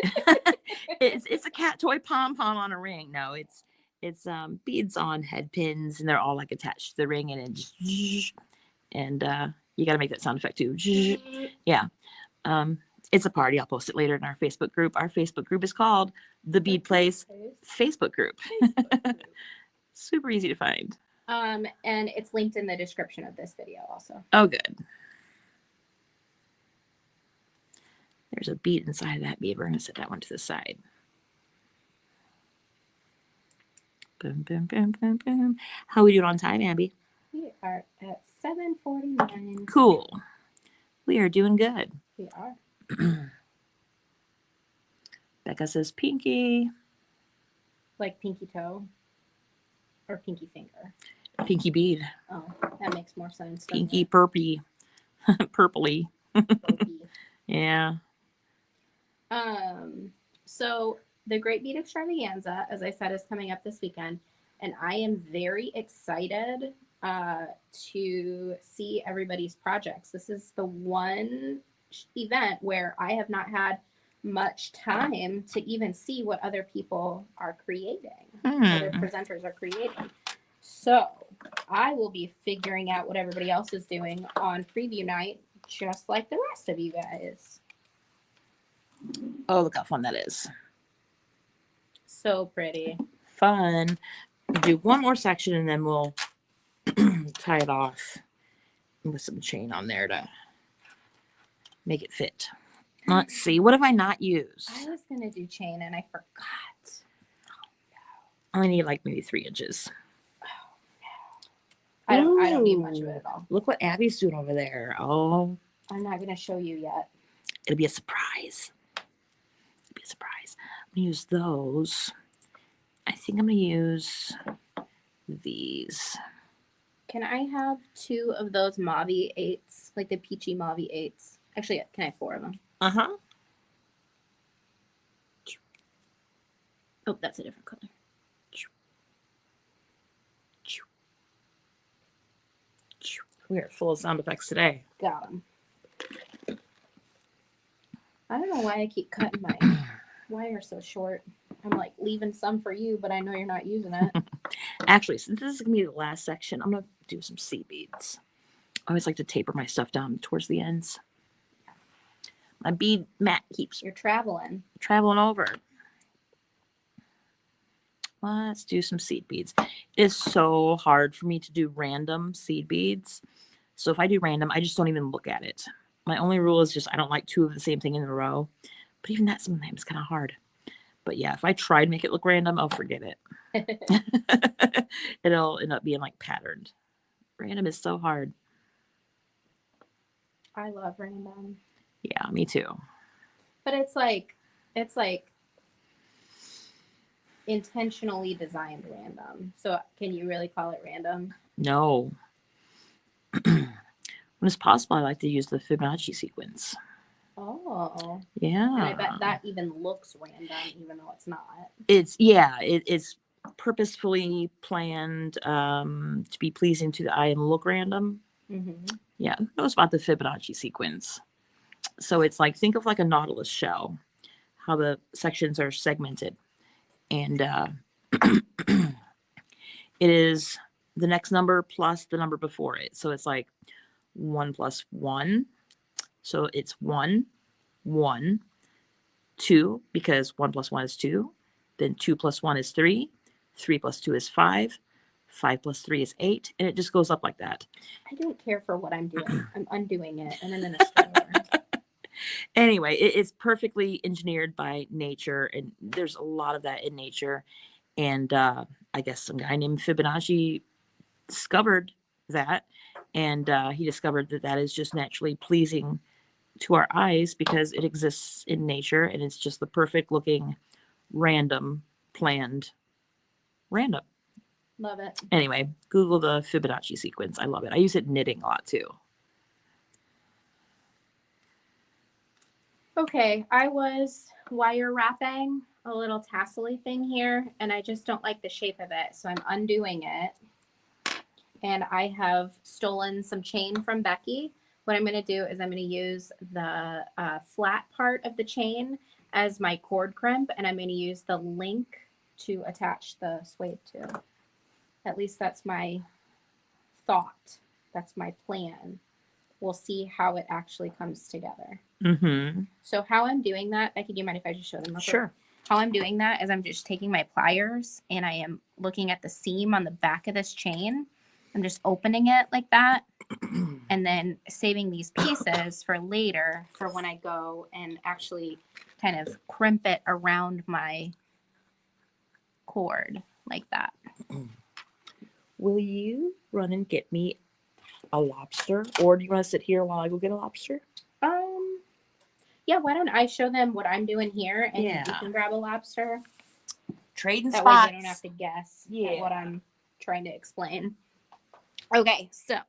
it's a cat toy pom-pom on a ring. No, it's beads on head pins, and they're all like attached to the ring, and it just and you got to make that sound effect too. Yeah. It's a party. I'll post it later in our Facebook group. Our Facebook group is called The Bead Place Facebook group. Super easy to find. And it's linked in the description of this video also. Oh, good. There's a bead inside of that bead. We're going to set that one to the side. Boom, boom, boom, boom, boom. How are we doing on time, Abby? We are at 7:49. Cool. We are doing good. We are. Becca says pinky. Like pinky toe or pinky finger. Pinky bead. Oh, that makes more sense. Pinky purpy. Purpley. Purpy. Yeah. So the Great Bead Extravaganza, as I said, is coming up this weekend, and I am very excited to see everybody's projects. This is the one event where I have not had much time to even see what other people are creating, other presenters are creating. So I will be figuring out what everybody else is doing on preview night, just like the rest of you guys. Oh, look how fun that is. So pretty. Fun. Do one more section and then we'll tie it off with some chain on there to make it fit. Let's see. What have I not used? I was going to do chain and I forgot. I only need like maybe 3 inches. I don't need much of it at all. Look what Abby's doing over there. Oh, I'm not going to show you yet. it'll be a surprise. It'll be a surprise. I'm going to use those. I think I'm going to use these. Can I have 2 of those mauve 8s, like the peachy mauve 8s? Actually, can I have 4 of them? Uh-huh. Oh, that's a different color. We are full of sound effects today. Got them. I don't know why I keep cutting my wire so short. I'm like leaving some for you, but I know you're not using it. Actually, since this is going to be the last section, I'm going to do some seed beads. I always like to taper my stuff down towards the ends. My bead mat keeps You're traveling. traveling over. Let's do some seed beads. It is so hard for me to do random seed beads. So if I do random, I just don't even look at it. My only rule is just I don't like 2 of the same thing in a row. But even that sometimes kind of hard. But yeah, if I try to make it look random, I'll forget it. It'll end up being like patterned. Random is so hard. I love random. Yeah, me too. But it's like intentionally designed random. So can you really call it random? No. When it's possible, I like to use the Fibonacci sequence. Oh. Yeah. And I bet that even looks random, even though it's not. It's purposefully planned to be pleasing to the eye and look random. Mm-hmm. Yeah, who knows about the Fibonacci sequence? So it's like, think of like a Nautilus shell, how the sections are segmented. And it is the next number plus the number before it. So it's like 1 plus 1. So it's 1, 1, 2, because 1 plus 1 is 2. Then 2 plus 1 is 3. 3 plus 2 is 5. 5 plus 3 is 8. And it just goes up like that. I don't care for what I'm doing. I'm undoing it and I'm in a store. Anyway, it's perfectly engineered by nature. And there's a lot of that in nature. And I guess some guy named Fibonacci discovered that. And he discovered that that is just naturally pleasing to our eyes because it exists in nature. And it's just the perfect looking, random, planned, random. Love it. Anyway, Google the Fibonacci sequence. I love it. I use it knitting a lot too. Okay, I was wire wrapping a little tassel-y thing here, and I just don't like the shape of it, so I'm undoing it. And I have stolen some chain from Becky. What I'm going to do is I'm going to use the flat part of the chain as my cord crimp, and I'm going to use the link to attach the suede to. At least that's my thought. That's my plan. We'll see how it actually comes together. Mm-hmm. So how I'm doing that, Becky, do you mind if I just show them? Sure. How I'm doing that is I'm just taking my pliers and I am looking at the seam on the back of this chain. I'm just opening it like that and then saving these pieces for later for when I go and actually kind of crimp it around my cord like that. Will you run and get me a lobster? Or do you want to sit here while I go get a lobster? Yeah, why don't I show them what I'm doing here and Yeah. you can grab a lobster. Trading That spots. way they don't have to guess Yeah. at what I'm trying to explain. Okay, so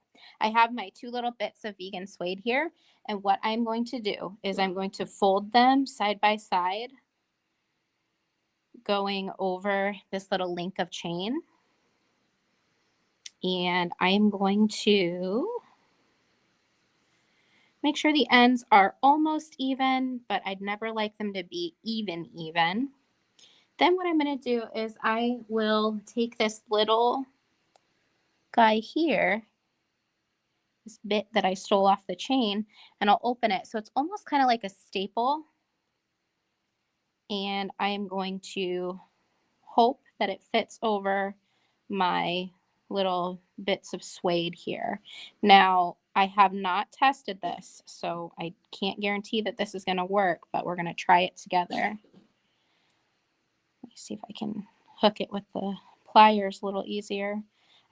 I have my 2 little bits of vegan suede here. And what I'm going to do is I'm going to fold them side by side, going over this little link of chain. And I am going to Make sure the ends are almost even, but I'd never like them to be even. Then what I'm going to do is I will take this little guy here, this bit that I stole off the chain, and I'll open it. So it's almost kind of like a staple. And I am going to hope that it fits over my little bits of suede here. Now, I have not tested this, so I can't guarantee that this is going to work, but we're going to try it together. Let me see if I can hook it with the pliers a little easier.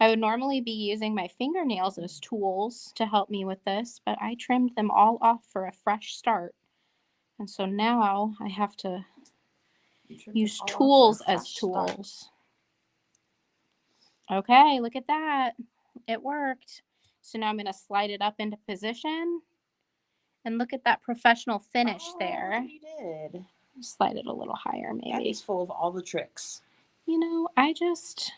I would normally be using my fingernails as tools to help me with this, but I trimmed them all off for a fresh start. And so now I have to use tools as tools. Okay, look at that. It worked. So now I'm going to slide it up into position. And look at that professional finish there. You did. Slide it a little higher, maybe. Abby's full of all the tricks. You know, I just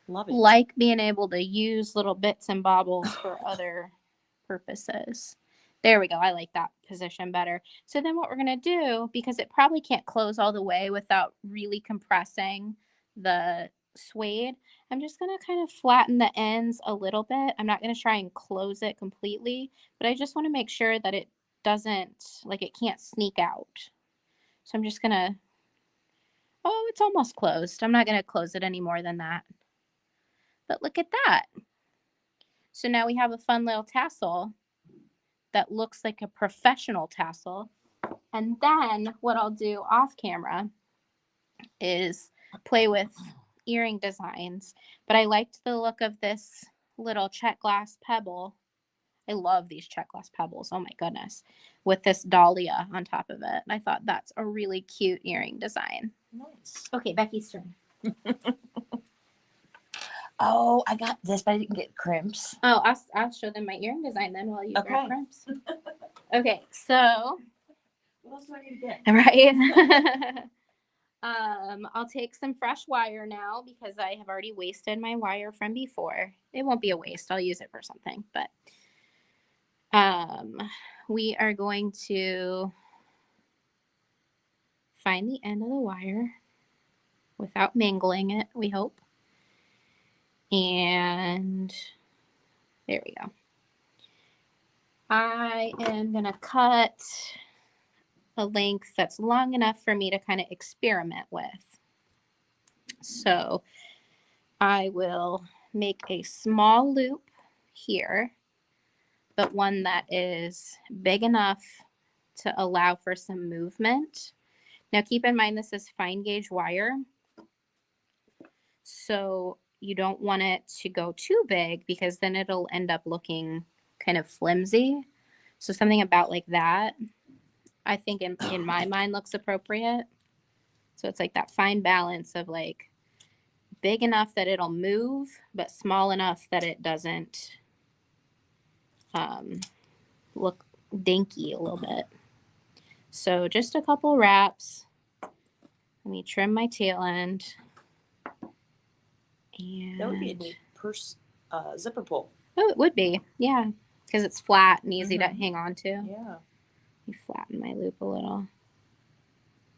Love it. like being able to use little bits and bobbles for other purposes. There we go. I like that position better. So then what we're going to do, because it probably can't close all the way without really compressing the suede, I'm just going to kind of flatten the ends a little bit. I'm not going to try and close it completely, but I just want to make sure that it doesn't, like it can't sneak out. So I'm just going to, oh, it's almost closed. I'm not going to close it any more than that. But look at that. So now we have a fun little tassel that looks like a professional tassel. And then what I'll do off camera is play with earring designs. But I liked the look of this little check glass pebble. I love these check glass pebbles. Oh my goodness. With this dahlia on top of it. I thought that's a really cute earring design. Nice. Okay, Becky's turn. Oh, I got this, but I didn't get crimps. Oh, I'll show them my earring design then while you grab Okay. crimps. Okay, so What else do I need to get? right. I'll take some fresh wire now because I have already wasted my wire from before. It won't be a waste. I'll use it for something, but we are going to find the end of the wire without mingling it, we hope. And there we go. I am going to cut a length that's long enough for me to kind of experiment with. So I will make a small loop here, but one that is big enough to allow for some movement. Now keep in mind this is fine gauge wire, so you don't want it to go too big because then it'll end up looking kind of flimsy. So something about like that, I think in my mind looks appropriate. So it's like that fine balance of like big enough that it'll move, but small enough that it doesn't look dinky a little bit. So just a couple wraps. Let me trim my tail end. And That would be a neat purse zipper pull. oh, it would be, yeah, because it's flat and easy to hang on to. Yeah. Let me flatten my loop a little.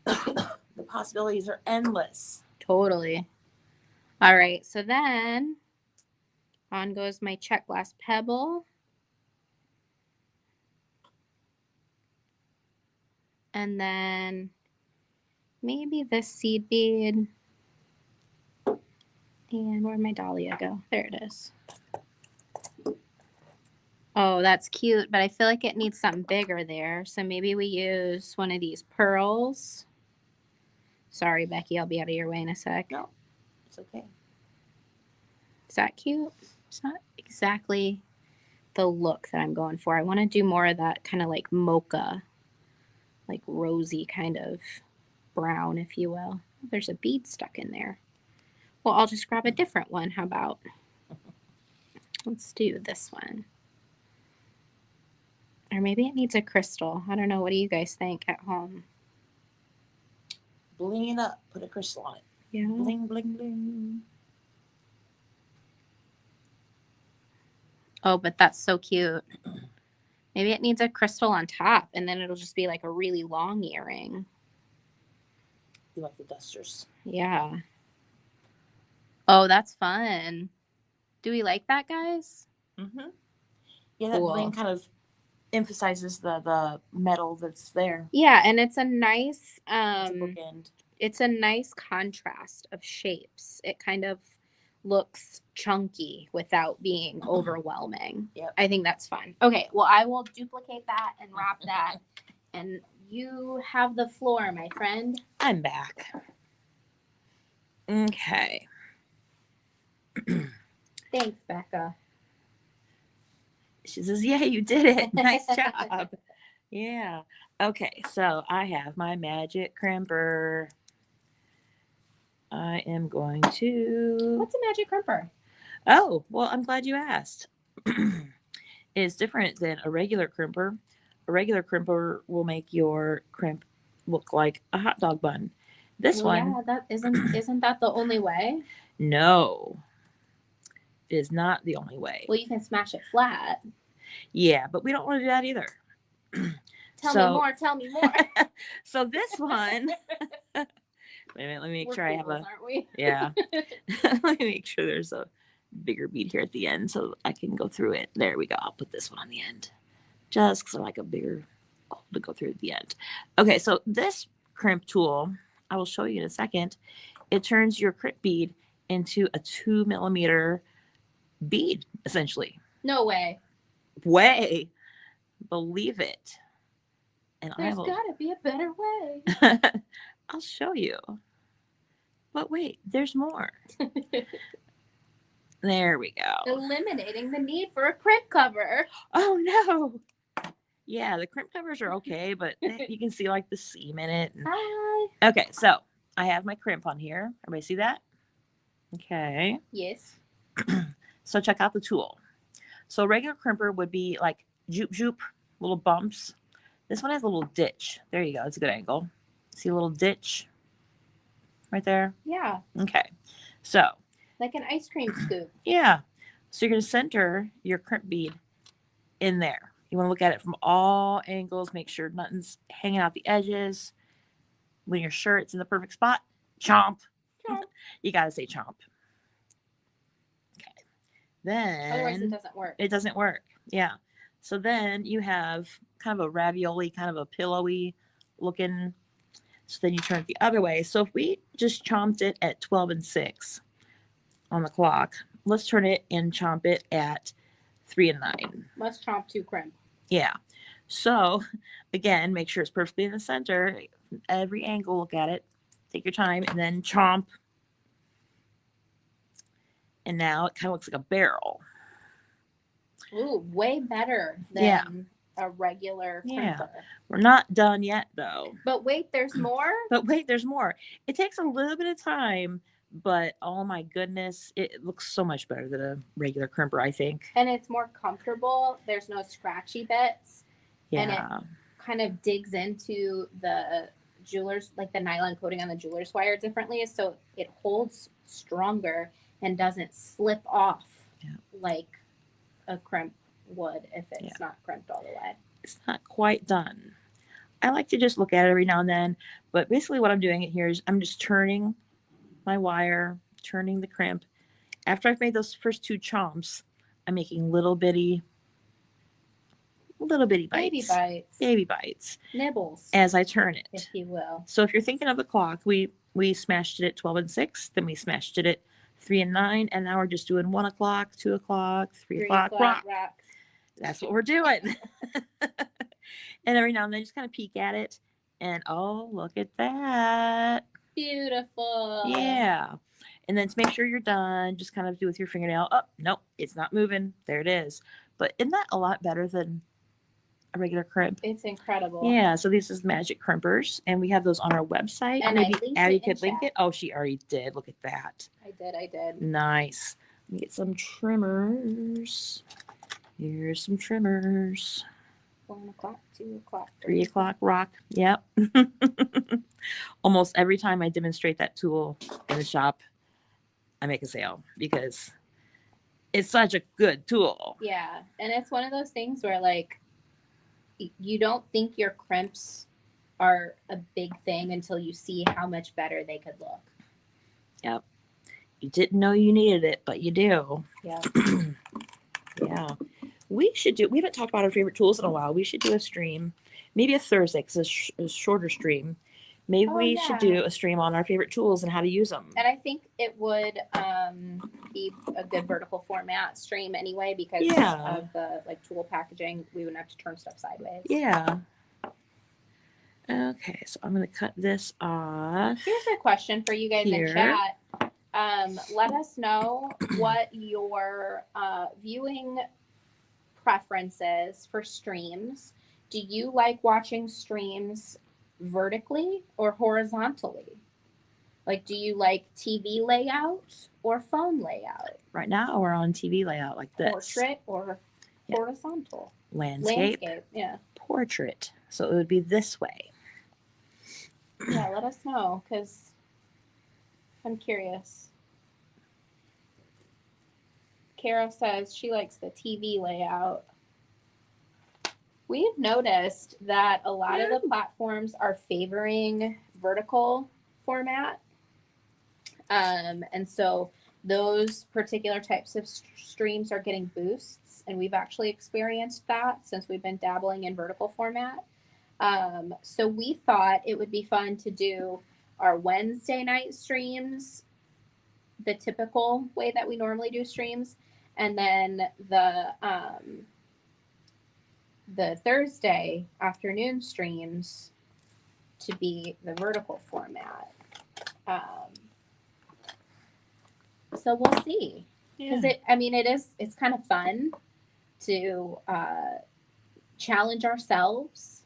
The possibilities are endless. Totally. All right, so then on goes my check glass pebble. And then maybe this seed bead. And where'd my dahlia go? There it is. Oh, that's cute, but I feel like it needs something bigger there. So maybe we use one of these pearls. Sorry, Becky, I'll be out of your way in a sec. No, it's okay. Is that cute? It's not exactly the look that I'm going for. I want to do more of that kind of like mocha, like rosy kind of brown, if you will. There's a bead stuck in there. Well, I'll just grab a different one. How about? Let's do this one. Or maybe it needs a crystal. I don't know. What do you guys think at home? Bling it up. Put a crystal on it. Yeah. Bling, bling, bling. Oh, but that's so cute. Maybe it needs a crystal on top, and then it'll just be like a really long earring. You like the dusters. Yeah. Oh, that's fun. Do we like that, guys? Mm-hmm. Yeah, that Cool. bling kind of emphasizes the metal that's there. Yeah, and it's a nice It's a bookend. it's a nice contrast of shapes. It kind of looks chunky without being overwhelming. Yep. I think that's fun. Okay, well, I will duplicate that and wrap that. And you have the floor, my friend. I'm back. Okay. Thanks, Becca. She says, yeah, you did it. Nice job. Yeah. Okay, so I have my magic crimper. I am going to... What's a magic crimper? Oh, well, I'm glad you asked. It's different than a regular crimper. A regular crimper will make your crimp look like a hot dog bun. This one... Yeah, that isn't that the only way? No. It is not the only way. Well, you can smash it flat. Yeah, but we don't want to do that either. Tell me more. So this one... Wait a minute, let me make We're sure I have fools, a... aren't we? Yeah. Let me make sure there's a bigger bead here at the end so I can go through it. There we go. I'll put this one on the end. Just because I like a bigger hole to go through at the end. Okay, so this crimp tool, I will show you in a second. It turns your crimp bead into a 2 millimeter bead, essentially. No way. Way. Believe it. And There's I will... got to be a better way. I'll show you. But wait, there's more. There we go. Eliminating the need for a crimp cover. Oh no. Yeah, the crimp covers are okay, but you can see like the seam in it. Hi. Okay, so I have my crimp on here. Everybody see that? Okay. Yes. So check out the tool. So a regular crimper would be like joop joop, little bumps. This one has a little ditch. There you go. That's a good angle. See a little ditch right there? Yeah. Okay. So Like an ice cream scoop. yeah. So you're going to center your crimp bead in there. You want to look at it from all angles. Make sure nothing's hanging out the edges. When you're sure it's in the perfect spot, chomp. Chomp. You got to say chomp. Okay. Then Otherwise, it doesn't work. it doesn't work. Yeah. So then you have kind of a ravioli, kind of a pillowy looking. So then you turn it the other way. So if we just chomped it at 12 and 6 on the clock, let's turn it and chomp it at 3 and 9. Let's chomp 2 crimp. Yeah. So again, make sure it's perfectly in the center. Every angle, look at it. Take your time and then chomp. And now it kind of looks like a barrel. Ooh, way better than a regular crimper. We're not done yet though. But wait, there's more? But wait, there's more. It takes a little bit of time, but oh my goodness, it looks so much better than a regular crimper, I think. And it's more comfortable. There's no scratchy bits. Yeah. And it kind of digs into the jeweler's, like the nylon coating on the jeweler's wire differently. So it holds stronger and doesn't slip off like a crimp would if it's not crimped all the way. It's not quite done. I like to just look at it every now and then, but basically what I'm doing here is I'm just turning my wire, turning the crimp. After I've made those first 2 chomps, I'm making little bitty bites. Baby bites. Nibbles. As I turn it. If you will. So if you're thinking of the clock, we smashed it at 12 and 6, then we smashed it at 3 and 9, and now we're just doing 1 o'clock, 2 o'clock, 3 o'clock, rock. That's what we're doing. And every now and then just kind of peek at it, and oh, look at that. Beautiful. Yeah. And then to make sure you're done, just kind of do with your fingernail. Oh, nope, it's not moving. There it is. But isn't that a lot better than a regular crimp? It's incredible. Yeah, so these is magic crimpers, and we have those on our website. And maybe I linked Abby it in could link chat. it. Oh, she already did. Look at that. I did. Nice. Let me get some trimmers. Here's some trimmers. 1 o'clock, 2 o'clock, 3 o'clock rock. Yep. Almost every time I demonstrate that tool in the shop, I make a sale because it's such a good tool. Yeah. And it's one of those things where like you don't think your crimps are a big thing until you see how much better they could look. Yep. You didn't know you needed it, but you do. Yeah. Yeah. We haven't talked about our favorite tools in a while. We should do a stream, maybe a Thursday, because it's a shorter stream. Maybe Oh, we yeah. should do a stream on our favorite tools and how to use them. And I think it would be a good vertical format stream anyway, because Yeah. of the like tool packaging. We wouldn't have to turn stuff sideways. Yeah. Okay, so I'm going to cut this off. Here's a question for you guys Here. in chat. Let us know what your viewing preferences for streams. Do you like watching streams vertically or horizontally? Like, do you like TV layout or phone layout? Right now, we're on TV layout like this. Portrait or Yeah. horizontal? Landscape. Yeah. Portrait. So it would be this way. Yeah, let us know, because I'm curious. Kara says she likes the TV layout. We've noticed that a lot of the platforms are favoring vertical format. And so those particular types of streams are getting boosts, and we've actually experienced that since we've been dabbling in vertical format. So we thought it would be fun to do our Wednesday night streams the typical way that we normally do streams, and then the Thursday afternoon streams to be the vertical format. So we'll see, because it's kind of fun to challenge ourselves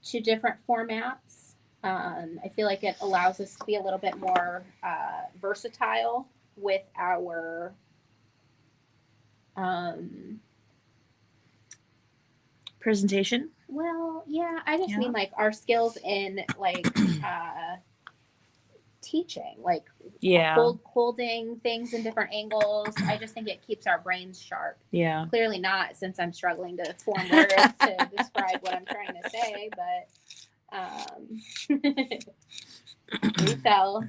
to different formats. I feel like it allows us to be a little bit more versatile with our Presentation. well, yeah, I just Yeah. mean like our skills in like teaching, like Yeah. holding things in different angles. I just think it keeps our brains sharp. Yeah. Clearly not, since I'm struggling to form words to describe what I'm trying to say, but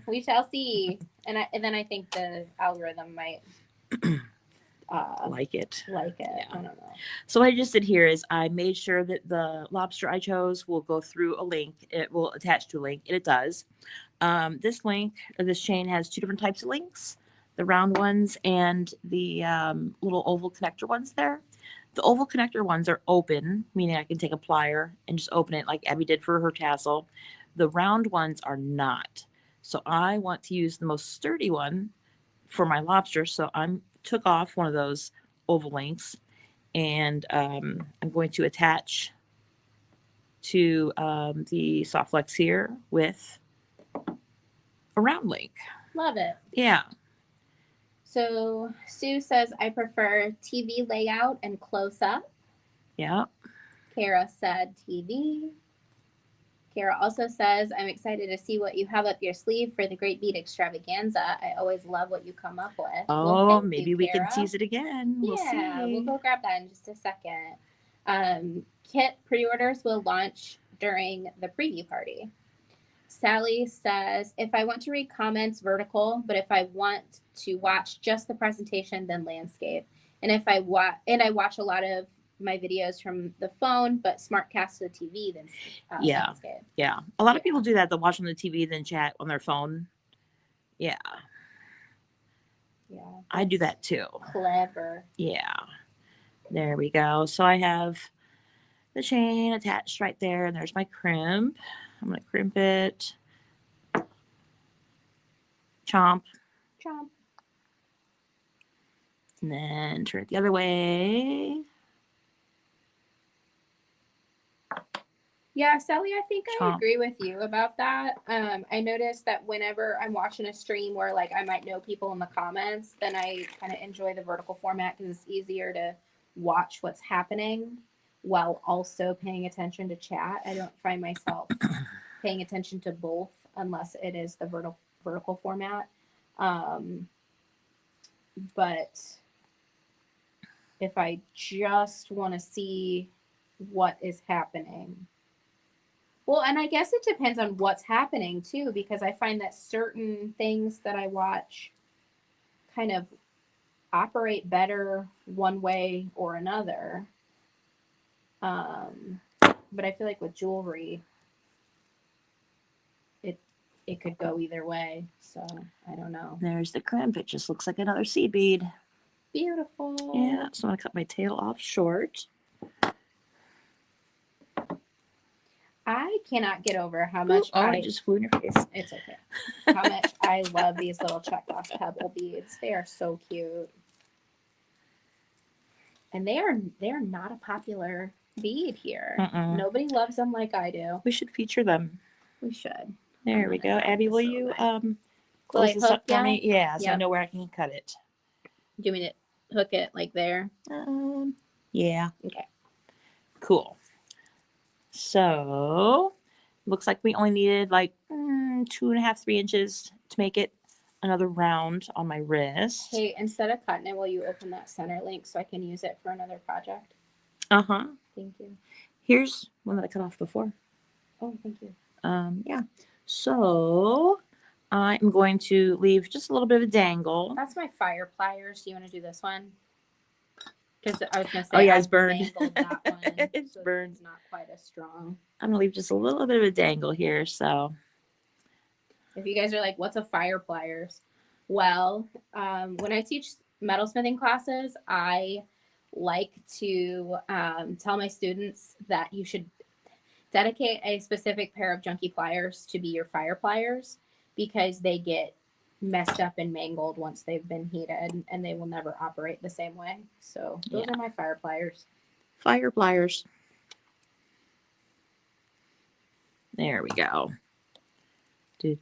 we shall see. And then I think the algorithm might Like it. like it. Yeah. I don't know. So what I just did here is I made sure that the lobster I chose will go through a link. It will attach to a link, and it does. This link, or this chain, has two different types of links: the round ones and the little oval connector ones there. The oval connector ones are open, meaning I can take a plier and just open it like Abby did for her tassel. The round ones are not. So I want to use the most sturdy one for my lobster. So I took off one of those oval links, and I'm going to attach to the soft flex here with a round link. Love it. Yeah. So Sue says, I prefer TV layout and close up. Yeah. Kara said TV. Kara also says, I'm excited to see what you have up your sleeve for the Great Bead Extravaganza. I always love what you come up with. Oh, maybe we can tease it again. We'll Yeah, see. we'll go grab that in just a second. Kit pre-orders will launch during the preview party. Sally says, if I want to read comments, vertical, but if I want to watch just the presentation, then landscape. And if I watch a lot of my videos from the phone, but SmartCast to the TV, then landscape. Yeah. A lot of people do that. They'll watch on the TV, then chat on their phone. Yeah. Yeah. I do that too. Clever. Yeah. There we go. So I have the chain attached right there, and there's my crimp. I'm going to crimp it. Chomp. Chomp. And then turn it the other way. Yeah, Sally, I think I Chomp. agree with you about that. I noticed that whenever I'm watching a stream where like I might know people in the comments, then I kind of enjoy the vertical format because it's easier to watch what's happening while also paying attention to chat. I don't find myself paying attention to both unless it is the vertical format. But if I just want to see what is happening. Well, and I guess it depends on what's happening too, because I find that certain things that I watch kind of operate better one way or another. But I feel like with jewelry, it could go either way. So I don't know. There's the crimp. It just looks like another seed bead. Beautiful. Yeah, so I'm gonna cut my tail off short. I cannot get over how much I just flew in your face. It's okay. How much I love these little check gloss pebble beads. They are so cute. And they're not a popular bead here. Nobody loves them like I do. We should feature them. We should. There we go. Abby, will you close this hook up for me? Yeah, so I Yep. know where I can cut it. Do you want me to hook it like there? Yeah. Okay. Cool. So looks like we only needed like 2.5, 3 inches to make it another round on my wrist. Hey, instead of cutting it, will you open that center link so I can use it for another project? Uh-huh. Thank you. Here's one that I cut off before. Oh, thank you. Yeah. So I'm going to leave just a little bit of a dangle. That's my fire pliers. Do you want to do this one? Because I was going to say, Oh, yeah, I it's burned. mangled that one. It's so burned. It's not quite as strong. I'm gonna leave just a little bit of a dangle here. So If you guys are like, what's a fire pliers? Well, when I teach metalsmithing classes, I like to tell my students that you should dedicate a specific pair of junky pliers to be your fire pliers, because they get messed up and mangled once they've been heated, and they will never operate the same way. So those are my fire pliers. Fire pliers. There we go. Ta-da!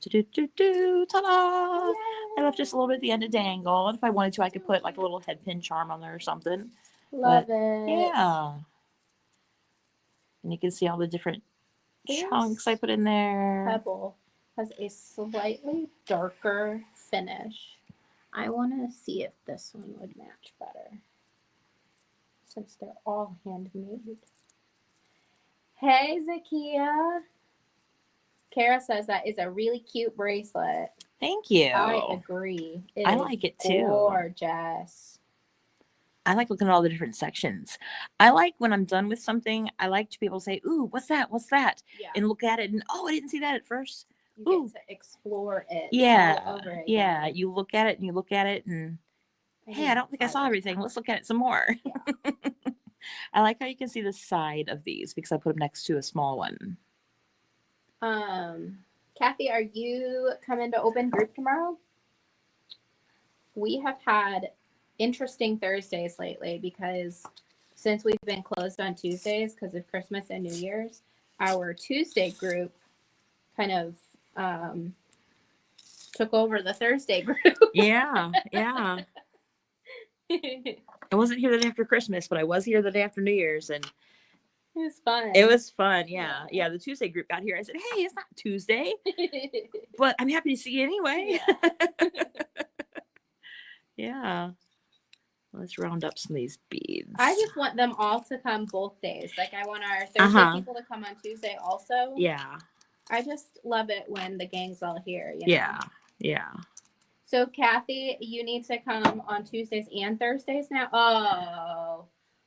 I left just a little bit at the end to dangle. And if I wanted to, I could put like a little head pin charm on there or something. Love it. Yeah. And you can see all the different chunks I put in there. Pebble has a slightly darker finish. I want to see if this one would match better, since they're all handmade. Hey, Zakia. Kara says that is a really cute bracelet. Thank you. I agree. I like it too. Gorgeous. I like looking at all the different sections. I like when I'm done with something, I like to be able to say, ooh, what's that? What's that? Yeah. And look at it and, oh, I didn't see that at first. You get to explore it. Yeah. All over again. Yeah. You look at it and you look at it and, hey, I don't think I saw everything. Let's look at it some more. Yeah. I like how you can see the side of these because I put them next to a small one. Kathy, are you coming to open group tomorrow? We have had interesting Thursdays lately because since we've been closed on Tuesdays because of Christmas and New Year's, our Tuesday group kind of took over the Thursday group. Yeah. I wasn't here the day after Christmas, but I was here the day after New Year's, and it was fun. It was fun. Yeah. The Tuesday group got here. I said, hey, it's not Tuesday, but I'm happy to see you anyway. Yeah. Let's round up some of these beads. I just want them all to come both days. Like, I want our Thursday people to come on Tuesday also. Yeah. I just love it when the gang's all here. You know? Yeah. So, Kathy, you need to come on Tuesdays and Thursdays now? Oh.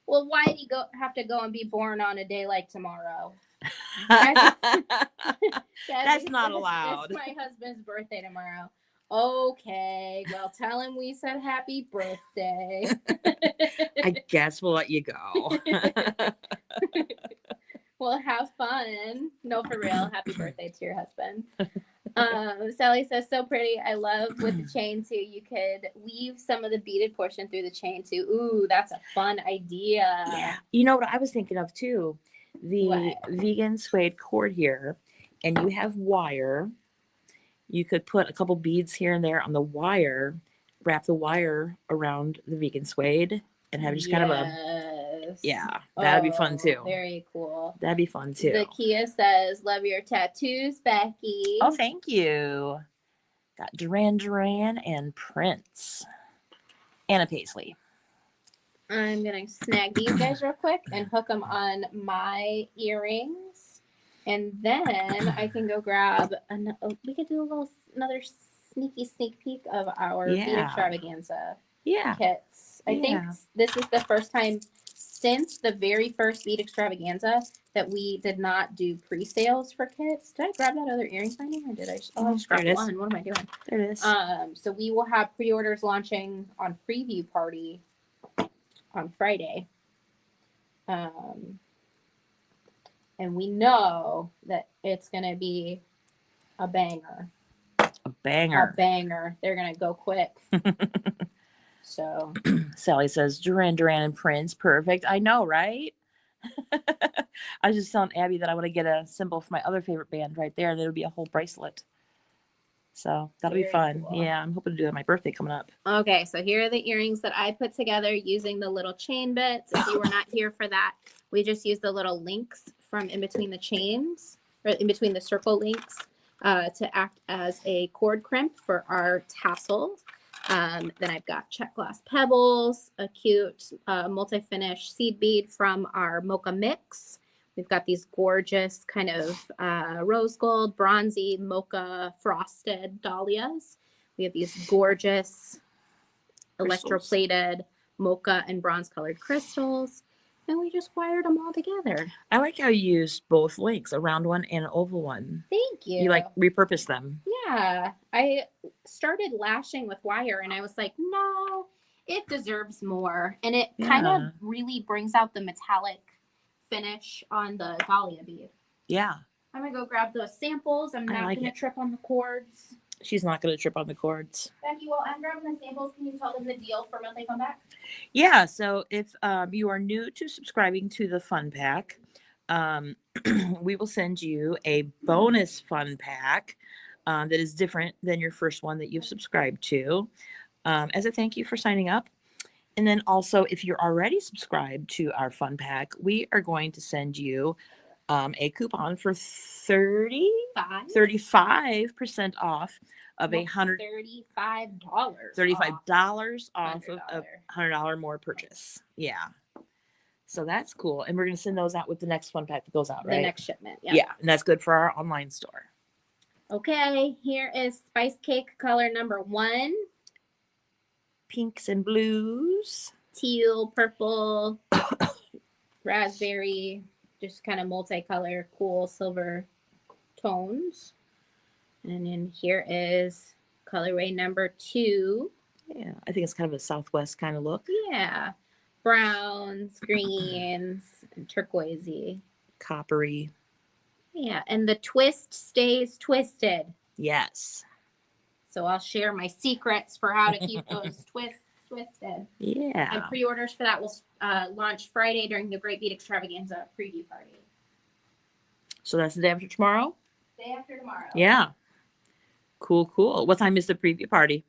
Well, why do you have to go and be born on a day like tomorrow? That's not allowed. It's my husband's birthday tomorrow. Okay, well, tell him we said happy birthday. I guess we'll let you go. Well, have fun. No, for real. Happy birthday to your husband. Sally says, so pretty. I love with the chain too. You could weave some of the beaded portion through the chain too. Ooh, that's a fun idea. Yeah. You know what I was thinking of too? The vegan suede cord here, and you have wire. You could put a couple beads here and there on the wire, wrap the wire around the vegan suede, and have just kind of that'd be fun too. Very cool. That'd be fun too. Zakia says, love your tattoos, Becky. Oh, thank you. Got Duran Duran and Prince. Anna Paisley. I'm going to snag these guys real quick and hook them on my earrings. And then I can go grab, we could do another sneak peek of our Bead Yeah. extravaganza Yeah. kits. I think Yeah. this is the first time since the very first Bead extravaganza that we did not do pre-sales for kits. Did I grab that other earring finding or did I just, I just There grabbed it is. one. What am I doing? There it is. So we will have pre-orders launching on Preview Party on Friday. And we know that it's going to be a banger. A banger. A banger. They're going to go quick. So Sally says Duran Duran and Prince. Perfect. I know, right? I was just telling Abby that I want to get a symbol for my other favorite band right there, and it'll be a whole bracelet. So that'll be Very fun. cool. Yeah, I'm hoping to do that on my birthday coming up. okay, so here are the earrings that I put together using the little chain bits. If you were not here for that, we just used the little links from in between the chains or in between the circle links to act as a cord crimp for our tassels. Then I've got check glass pebbles, a cute multi-finish seed bead from our mocha mix. We've got these gorgeous kind of rose gold, bronzy, mocha frosted dahlias. We have these gorgeous electroplated mocha and bronze colored crystals. And we just wired them all together. I like how you used both links, a round one and an oval one. Thank you. You like repurpose them. Yeah. I started lashing with wire and I was like, no, it deserves more. And it kind of really brings out the metallic finish on the dahlia bead. Yeah. I'm going to go grab those samples. I'm not going to trip on the cords. She's not going to trip on the cords. Becky, while I'm grabbing the samples, can you tell them the deal for monthly fun pack? Yeah, so if you are new to subscribing to the fun pack, we will send you a bonus fun pack that is different than your first one that you've subscribed to as a thank you for signing up. And then also, if you're already subscribed to our fun pack, we are going to send you a coupon for 35% off of $35 off of a $100 more purchase. Yeah. So that's cool. And we're going to send those out with the next fun pack that goes out, right? The next shipment. Yeah. And that's good for our online store. Okay. Here is Spice Cake color number 1. Pinks and blues. Teal, purple, raspberry, just kind of multicolor, cool silver tones. And then here is colorway number 2. Yeah, I think it's kind of a Southwest kind of look. Yeah. Browns, greens, and turquoisey. Coppery. Yeah, and the twist stays twisted. Yes. So I'll share my secrets for how to keep those twists twisted. Yeah. And pre-orders for that will launch Friday during the Great Bead Extravaganza preview party. So that's the day after tomorrow? Day after tomorrow. Yeah. Cool, cool. What time is the preview party?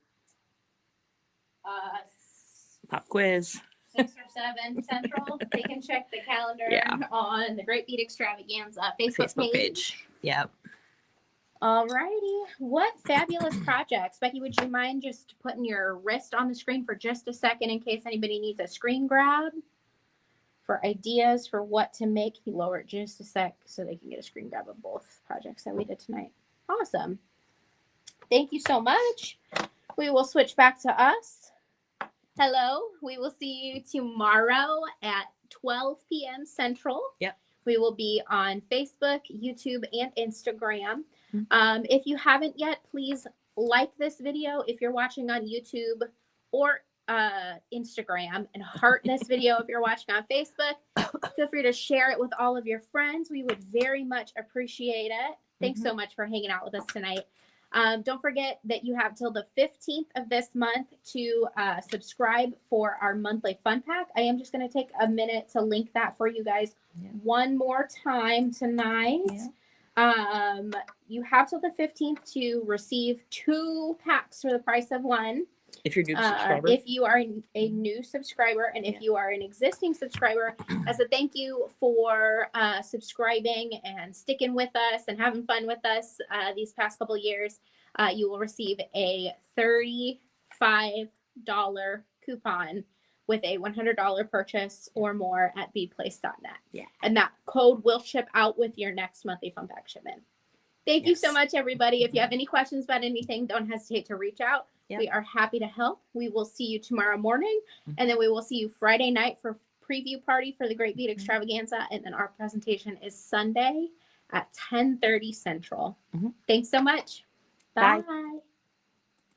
Pop quiz. 6 or 7 Central. They can check the calendar on the Great Bead Extravaganza Facebook page. Yep. Alrighty. What fabulous projects. Becky, would you mind just putting your wrist on the screen for just a second in case anybody needs a screen grab for ideas for what to make? You lower it just a sec so they can get a screen grab of both projects that we did tonight. Awesome. Thank you so much. We will switch back to us. Hello. We will see you tomorrow at 12 p.m. Central. Yep. We will be on Facebook, YouTube, and Instagram. If you haven't yet, please like this video if you're watching on YouTube or Instagram, and heart this video if you're watching on Facebook. Feel free to share it with all of your friends. We would very much appreciate it. Thanks so much for hanging out with us tonight. Don't forget that you have till the 15th of this month to subscribe for our monthly fun pack. I am just going to take a minute to link that for you guys one more time tonight. You have till the 15th to receive 2 packs for the price of 1. If you're a new subscriber. If you are a new subscriber, and if you are an existing subscriber, as a thank you for subscribing and sticking with us and having fun with us these past couple of years, you will receive a $35 coupon with a $100 purchase or more at beadplace.net. Yeah. And that code will ship out with your next monthly fun pack shipment. Thank you so Yes. much, everybody. If you have any questions about anything, don't hesitate to reach out. Yep. We are happy to help. We will see you tomorrow morning, and then we will see you Friday night for preview party for the Great Bead Extravaganza, and then our presentation is Sunday at 10:30 Central. Thanks so much. Bye. Bye.